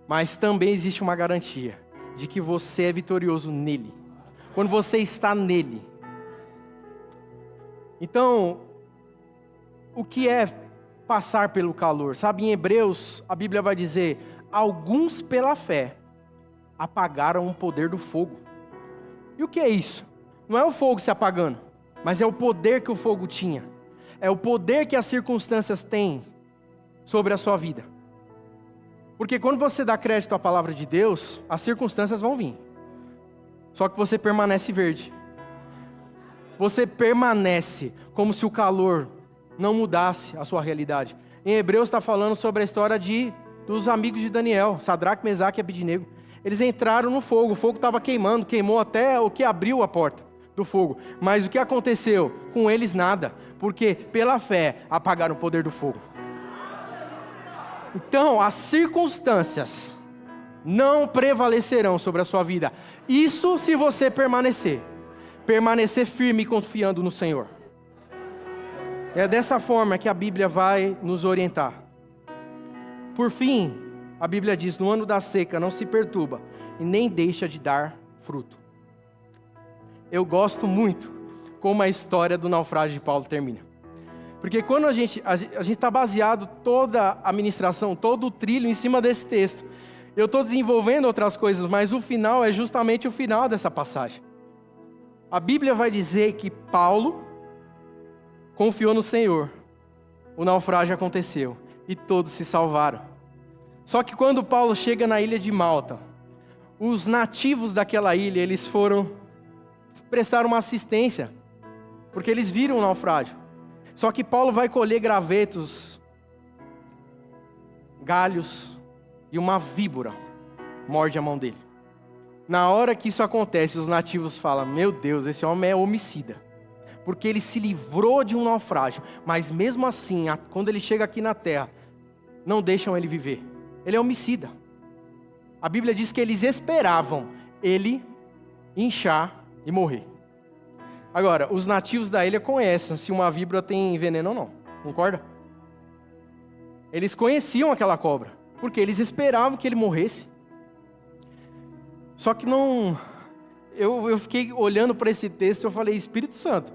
mas também existe uma garantia de que você é vitorioso nele. Quando você está nele. Então, o que é passar pelo calor? Sabe, em Hebreus, a Bíblia vai dizer, alguns pela fé apagaram o poder do fogo. E o que é isso? Não é o fogo se apagando, mas é o poder que o fogo tinha. É o poder que as circunstâncias têm sobre a sua vida. Porque quando você dá crédito à palavra de Deus, as circunstâncias vão vir. Só que você permanece verde. Você permanece como se o calor não mudasse a sua realidade. Em Hebreus está falando sobre a história dos amigos de Daniel, Sadraque, Mesaque e Abidnego. Eles entraram no fogo, o fogo estava queimando, queimou até o que abriu a porta do fogo. Mas o que aconteceu? Com eles nada, porque pela fé apagaram o poder do fogo. Então, as circunstâncias não prevalecerão sobre a sua vida. Isso se você permanecer firme e confiando no Senhor. É dessa forma que a Bíblia vai nos orientar. Por fim, a Bíblia diz, no ano da seca não se perturba e nem deixa de dar fruto. Eu gosto muito como a história do naufrágio de Paulo termina. Porque quando a gente está baseado toda a ministração, todo o trilho em cima desse texto. Eu estou desenvolvendo outras coisas, mas o final é justamente o final dessa passagem. A Bíblia vai dizer que Paulo confiou no Senhor. O naufrágio aconteceu e todos se salvaram. Só que quando Paulo chega na ilha de Malta, os nativos daquela ilha, eles prestaram uma assistência, porque eles viram o naufrágio. Só que Paulo vai colher gravetos galhos e uma víbora morde a mão dele. Na hora que isso acontece, os nativos falam: meu Deus, esse homem é homicida, porque ele se livrou de um naufrágio, mas mesmo assim, quando ele chega aqui na terra, não deixam ele viver. Ele é homicida. A Bíblia diz que eles esperavam ele inchar e morrer. Agora, os nativos da ilha conhecem se uma víbora tem veneno ou não, concorda? Eles conheciam aquela cobra, porque eles esperavam que ele morresse. Só que não... Eu fiquei olhando para esse texto e eu falei: Espírito Santo,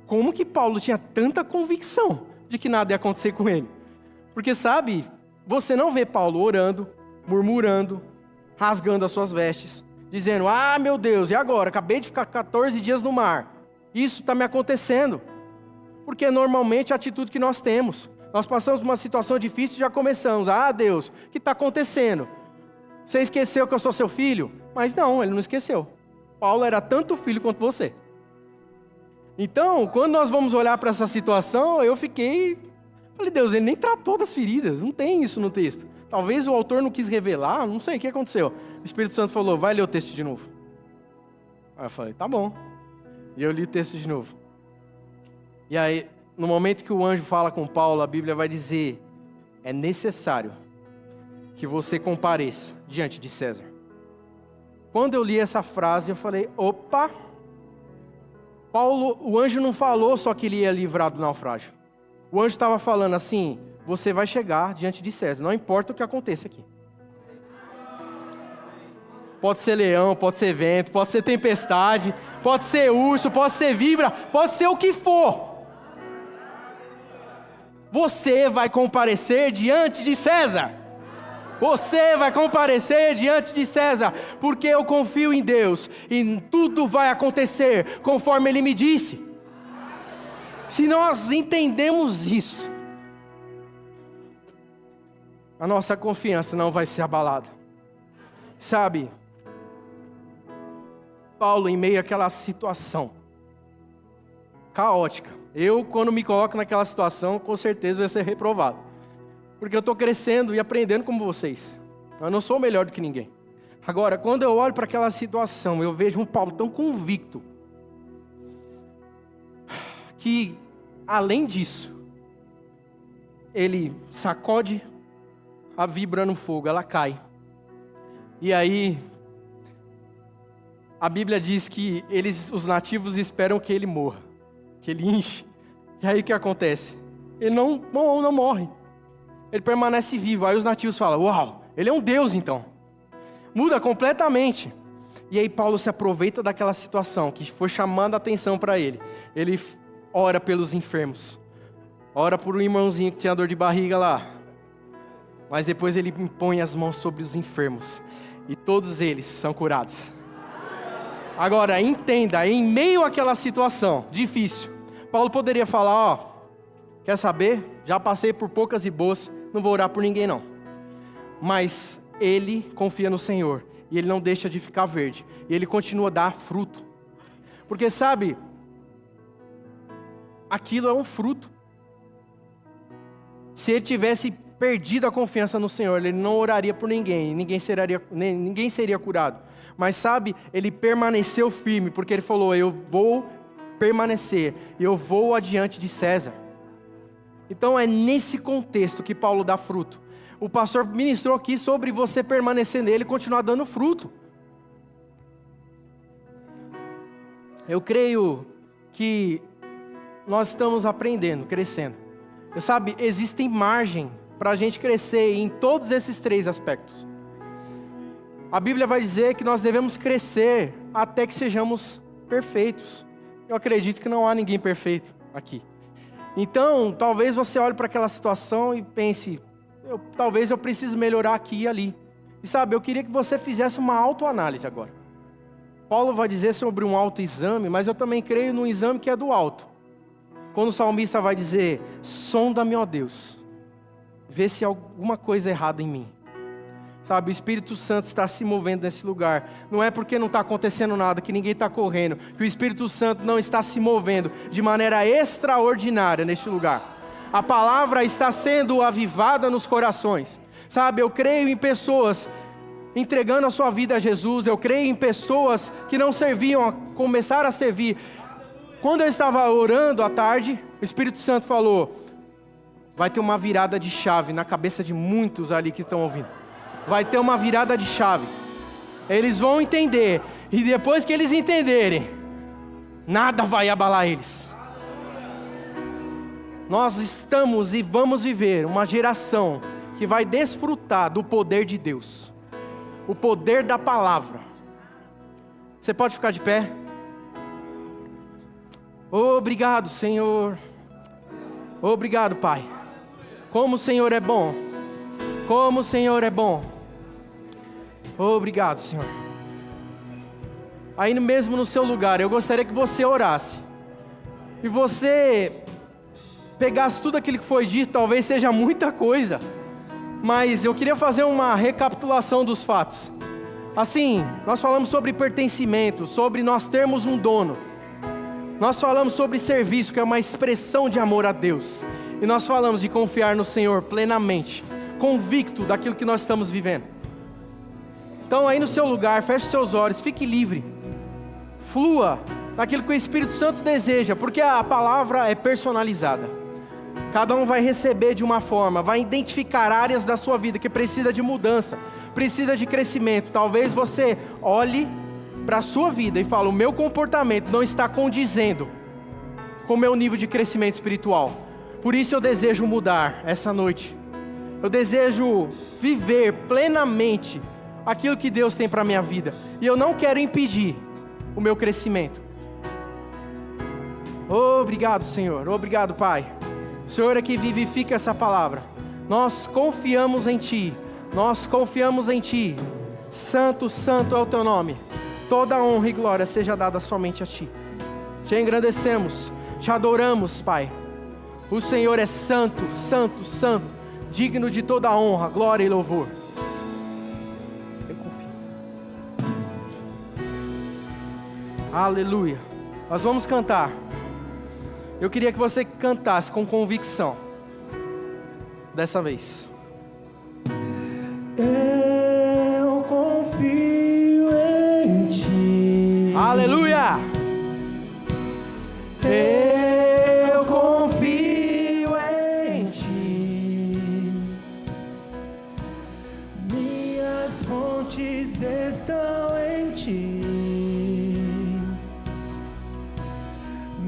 como que Paulo tinha tanta convicção de que nada ia acontecer com ele? Porque sabe, você não vê Paulo orando, murmurando, rasgando as suas vestes, dizendo: ah, meu Deus, e agora? Acabei de ficar 14 dias no mar. Isso está me acontecendo. Porque é normalmente a atitude que nós temos. Nós passamos por uma situação difícil e já começamos: ah, Deus, o que está acontecendo? Você esqueceu que eu sou seu filho? Mas não, ele não esqueceu. Paulo era tanto filho quanto você. Então, quando nós vamos olhar para essa situação, eu falei: Deus, ele nem tratou das feridas, não tem isso no texto. Talvez o autor não quis revelar, não sei o que aconteceu. O Espírito Santo falou: vai ler o texto de novo. Aí eu falei: tá bom. E eu li o texto de novo. E aí, no momento que o anjo fala com Paulo, a Bíblia vai dizer: é necessário que você compareça diante de César. Quando eu li essa frase, eu falei: opa, Paulo, o anjo não falou só que ele ia livrar do naufrágio. O anjo estava falando assim: você vai chegar diante de César, não importa o que aconteça aqui. Pode ser leão, pode ser vento, pode ser tempestade, pode ser urso, pode ser víbora, pode ser o que for. Você vai comparecer diante de César. Você vai comparecer diante de César, porque eu confio em Deus e tudo vai acontecer conforme Ele me disse. Se nós entendemos isso, a nossa confiança não vai ser abalada. Sabe, Paulo, em meio àquela situação caótica, quando me coloco naquela situação, com certeza eu ia ser reprovado. Porque eu estou crescendo e aprendendo como vocês. Eu não sou melhor do que ninguém. Agora, quando eu olho para aquela situação, eu vejo um Paulo tão convicto, que, além disso, ele sacode a víbora no fogo, ela cai. E aí, a Bíblia diz que os nativos esperam que ele morra, que ele enche. E aí o que acontece? Ele não morre. Ele permanece vivo. Aí os nativos falam: uau, ele é um Deus então. Muda completamente. E aí Paulo se aproveita daquela situação que foi chamando a atenção para ele. Ele ora pelos enfermos. Ora por um irmãozinho que tinha dor de barriga lá. Mas depois ele impõe as mãos sobre os enfermos. E todos eles são curados. Agora, entenda, em meio àquela situação difícil, Paulo poderia falar: ó, quer saber? Já passei por poucas e boas, não vou orar por ninguém não. Mas ele confia no Senhor, e ele não deixa de ficar verde, e ele continua a dar fruto. Porque sabe, aquilo é um fruto. Se ele tivesse perdido a confiança no Senhor, ele não oraria por ninguém, ninguém seria curado. Mas sabe, ele permaneceu firme, porque ele falou: eu vou permanecer, e eu vou adiante de César. Então é nesse contexto que Paulo dá fruto. O pastor ministrou aqui sobre você permanecer nele e continuar dando fruto. Eu creio que nós estamos aprendendo, crescendo. Sabe, existe margem para a gente crescer em todos esses 3 aspectos. A Bíblia vai dizer que nós devemos crescer até que sejamos perfeitos. Eu acredito que não há ninguém perfeito aqui. Então, talvez você olhe para aquela situação e pense: talvez eu precise melhorar aqui e ali. E sabe, eu queria que você fizesse uma autoanálise agora. Paulo vai dizer sobre um autoexame, mas eu também creio num exame que é do alto. Quando o salmista vai dizer: sonda-me, ó Deus, vê se há alguma coisa errada em mim. Sabe, o Espírito Santo está se movendo nesse lugar. Não é porque não está acontecendo nada, que ninguém está correndo, que o Espírito Santo não está se movendo de maneira extraordinária neste lugar. A palavra está sendo avivada nos corações. Sabe, eu creio em pessoas entregando a sua vida a Jesus. Eu creio em pessoas que não serviam, começaram a servir. Quando eu estava orando à tarde, o Espírito Santo falou: vai ter uma virada de chave na cabeça de muitos ali que estão ouvindo. Vai ter uma virada de chave. Eles vão entender. E depois que eles entenderem, nada vai abalar eles. Nós estamos e vamos viver uma geração que vai desfrutar do poder de Deus. O poder da palavra. Você pode ficar de pé? Obrigado, Senhor. Obrigado, Pai. Como o Senhor é bom. Como o Senhor é bom. Obrigado, Senhor. Aí mesmo no seu lugar, eu gostaria que você orasse. E você pegasse tudo aquilo que foi dito, talvez seja muita coisa. Mas eu queria fazer uma recapitulação dos fatos. Assim, nós falamos sobre pertencimento, sobre nós termos um dono. Nós falamos sobre serviço, que é uma expressão de amor a Deus. E nós falamos de confiar no Senhor plenamente, convicto daquilo que nós estamos vivendo. Então aí no seu lugar, feche os seus olhos, fique livre. Flua naquilo que o Espírito Santo deseja, porque a palavra é personalizada. Cada um vai receber de uma forma, vai identificar áreas da sua vida que precisa de mudança, precisa de crescimento. Talvez você olhe para a sua vida e fale: o meu comportamento não está condizendo com o meu nível de crescimento espiritual. Por isso eu desejo mudar essa noite. Eu desejo viver plenamente aquilo que Deus tem para a minha vida. E eu não quero impedir o meu crescimento. Obrigado, Senhor. Obrigado, Pai. O Senhor é que vivifica essa palavra. Nós confiamos em Ti. Nós confiamos em Ti. Santo, santo é o Teu nome. Toda honra e glória seja dada somente a Ti. Te engrandecemos, Te adoramos, Pai. O Senhor é santo, santo, santo, digno de toda honra, glória e louvor. Eu confio. Aleluia. Nós vamos cantar. Eu queria que você cantasse com convicção. Dessa vez. Eu confio em Ti. Aleluia! Eu confio em Ti. Minhas fontes estão em Ti.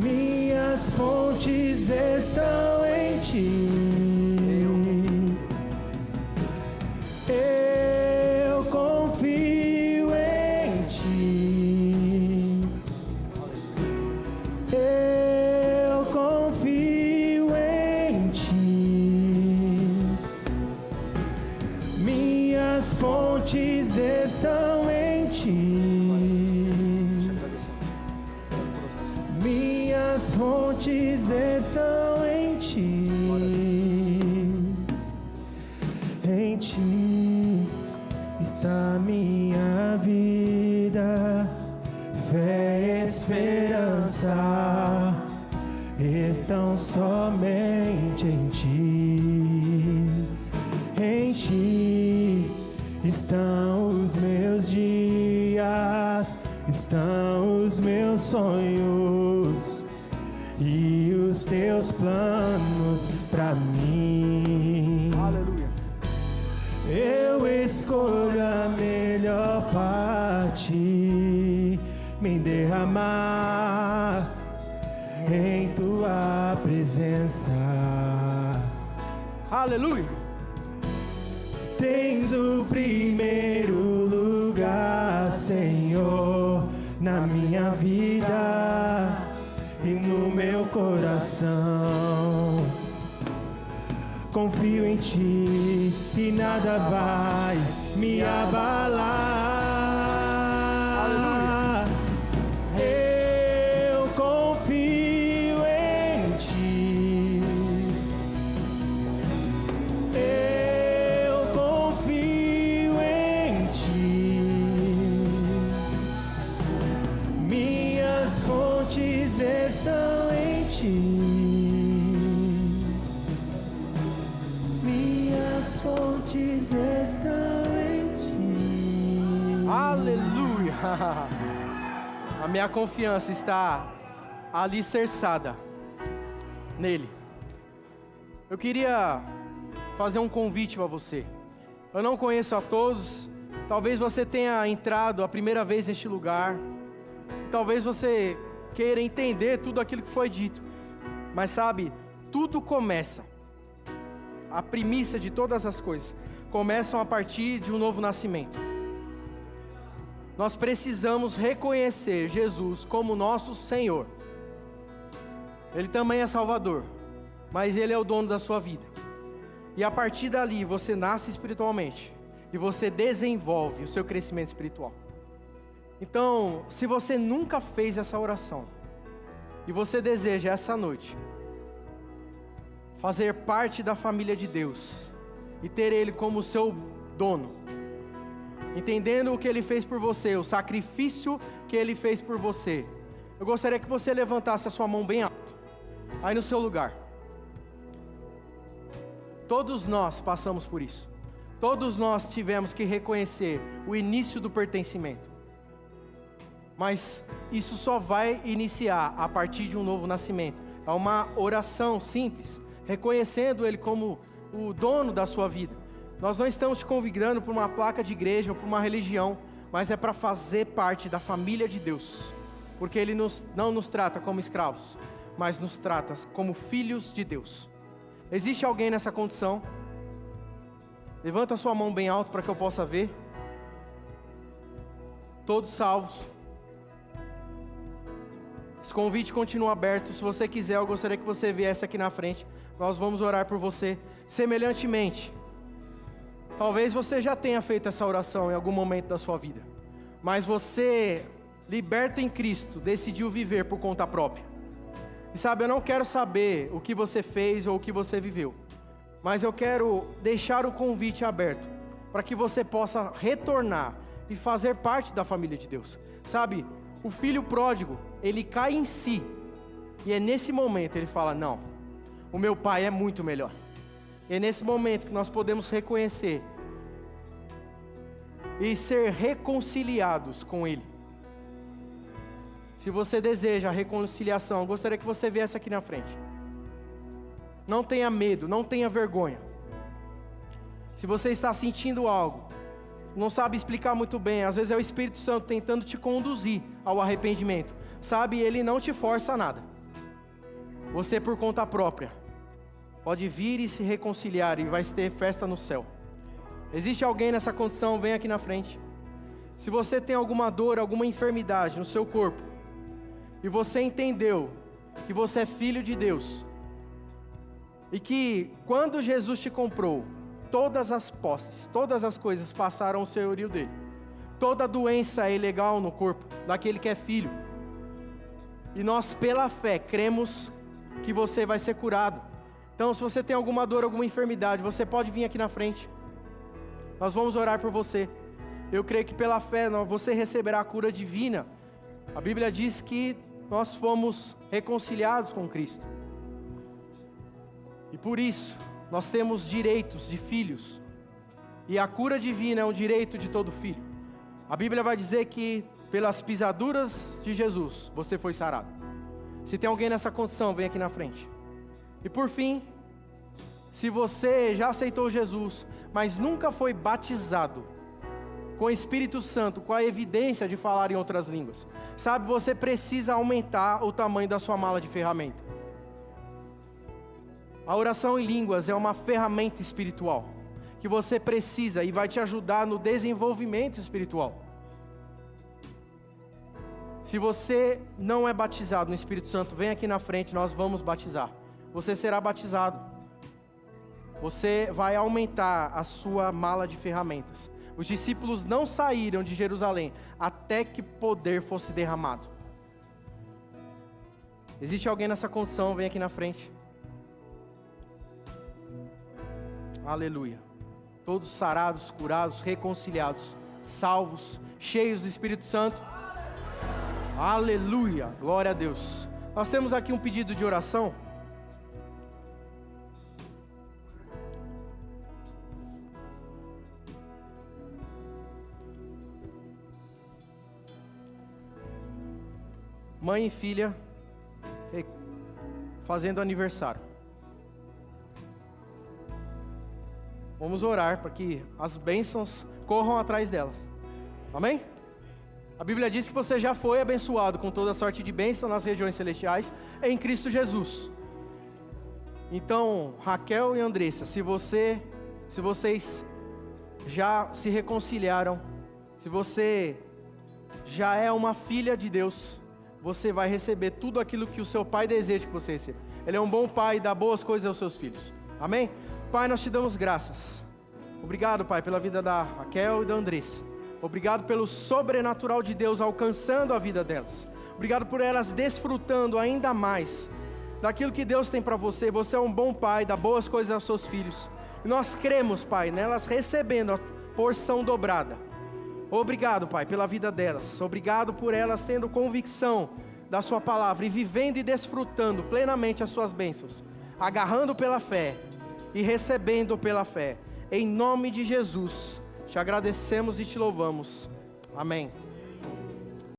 Minhas fontes estão em Ti. Eu confio em Ti. Eu confio em Ti. Minhas fontes estão em Ti. Minhas fontes estão em Ti. Em Ti está minha vida, fé e esperança estão somente em Ti. Em Ti estão os meus dias, estão os meus sonhos e os Teus planos pra mim. Aleluia. Eu escolho a melhor parte, me derramar em Tua presença. Aleluia. Tens o primeiro lugar, Senhor, na minha vida e no meu coração. Confio em Ti e nada vai me abalar. Eu confio em Ti. Eu confio em Ti. Minhas fontes estão em Ti. Minhas fontes estão em ti. Aleluia! A minha confiança está alicerçada nele. Eu queria fazer um convite para você. Eu não conheço a todos. Talvez você tenha entrado a primeira vez neste lugar. Talvez você queira entender tudo aquilo que foi dito. Mas sabe, tudo começa. A primícia de todas as coisas começam a partir de um novo nascimento. Nós precisamos reconhecer Jesus como nosso Senhor. Ele também é Salvador, mas Ele é o dono da sua vida. E a partir dali você nasce espiritualmente e você desenvolve o seu crescimento espiritual. Então, se você nunca fez essa oração e você deseja essa noite fazer parte da família de Deus e ter Ele como seu dono, entendendo o que Ele fez por você, o sacrifício que Ele fez por você, eu gostaria que você levantasse a sua mão bem alto, aí no seu lugar. Todos nós passamos por isso. Todos nós tivemos que reconhecer o início do pertencimento. Mas isso só vai iniciar a partir de um novo nascimento. É uma oração simples, reconhecendo Ele como o dono da sua vida. Nós não estamos te convidando para uma placa de igreja ou para uma religião, mas é para fazer parte da família de Deus. Porque Ele não nos trata como escravos, mas nos trata como filhos de Deus. Existe alguém nessa condição? Levanta a sua mão bem alto para que eu possa ver. Todos salvos. Esse convite continua aberto. Se você quiser, eu gostaria que você viesse aqui na frente. Nós vamos orar por você. Semelhantemente, talvez você já tenha feito essa oração em algum momento da sua vida, mas você, liberto em Cristo, decidiu viver por conta própria. E sabe, eu não quero saber o que você fez ou o que você viveu, mas eu quero deixar o convite aberto para que você possa retornar e fazer parte da família de Deus. Sabe, o filho pródigo, ele cai em si, e é nesse momento ele fala: não, o meu pai é muito melhor. E é nesse momento que nós podemos reconhecer e ser reconciliados com Ele. Se você deseja a reconciliação, eu gostaria que você viesse aqui na frente. Não tenha medo, não tenha vergonha. Se você está sentindo algo, não sabe explicar muito bem, às vezes é o Espírito Santo tentando te conduzir ao arrependimento. Sabe, Ele não te força a nada. Você, por conta própria, pode vir e se reconciliar e vai ter festa no céu. Existe alguém nessa condição? Vem aqui na frente. Se você tem alguma dor, alguma enfermidade no seu corpo, e você entendeu que você é filho de Deus, e que quando Jesus te comprou, todas as posses, todas as coisas passaram ao senhorio dele. Toda doença é ilegal no corpo daquele que é filho. E nós, pela fé, cremos que você vai ser curado. Então, se você tem alguma dor, alguma enfermidade, você pode vir aqui na frente. Nós vamos orar por você. Eu creio que pela fé você receberá a cura divina. A Bíblia diz que nós fomos reconciliados com Cristo. E por isso, nós temos direitos de filhos. E a cura divina é um direito de todo filho. A Bíblia vai dizer que pelas pisaduras de Jesus, você foi sarado. Se tem alguém nessa condição, vem aqui na frente. E por fim, se você já aceitou Jesus, mas nunca foi batizado com o Espírito Santo, com a evidência de falar em outras línguas, sabe, você precisa aumentar o tamanho da sua mala de ferramenta. A oração em línguas é uma ferramenta espiritual que você precisa e vai te ajudar no desenvolvimento espiritual. Se você não é batizado no Espírito Santo, vem aqui na frente, nós vamos batizar. Você será batizado. Você vai aumentar a sua mala de ferramentas. Os discípulos não saíram de Jerusalém até que poder fosse derramado. Existe alguém nessa condição? Vem aqui na frente. Aleluia. Todos sarados, curados, reconciliados, salvos, cheios do Espírito Santo. Aleluia. Glória a Deus. Nós temos aqui um pedido de oração. mãe e filha fazendo aniversário. Vamos orar para que as bênçãos corram atrás delas. Amém? A Bíblia diz que você já foi abençoado com toda sorte de bênção nas regiões celestiais em Cristo Jesus. Então, Raquel e Andressa, se vocês já se reconciliaram, se você já é uma filha de Deus, você vai receber tudo aquilo que o seu pai deseja que você receba. Ele é um bom pai e dá boas coisas aos seus filhos. Amém? Pai, nós te damos graças. Obrigado, Pai, pela vida da Raquel e da Andressa. Obrigado pelo sobrenatural de Deus alcançando a vida delas. Obrigado por elas desfrutando ainda mais daquilo que Deus tem para você. Você é um bom pai, dá boas coisas aos seus filhos. E nós cremos, Pai, nelas recebendo a porção dobrada. Obrigado, Pai, pela vida delas. Obrigado por elas tendo convicção da sua palavra e vivendo e desfrutando plenamente as suas bênçãos, agarrando pela fé e recebendo pela fé. Em nome de Jesus, te agradecemos e te louvamos. Amém.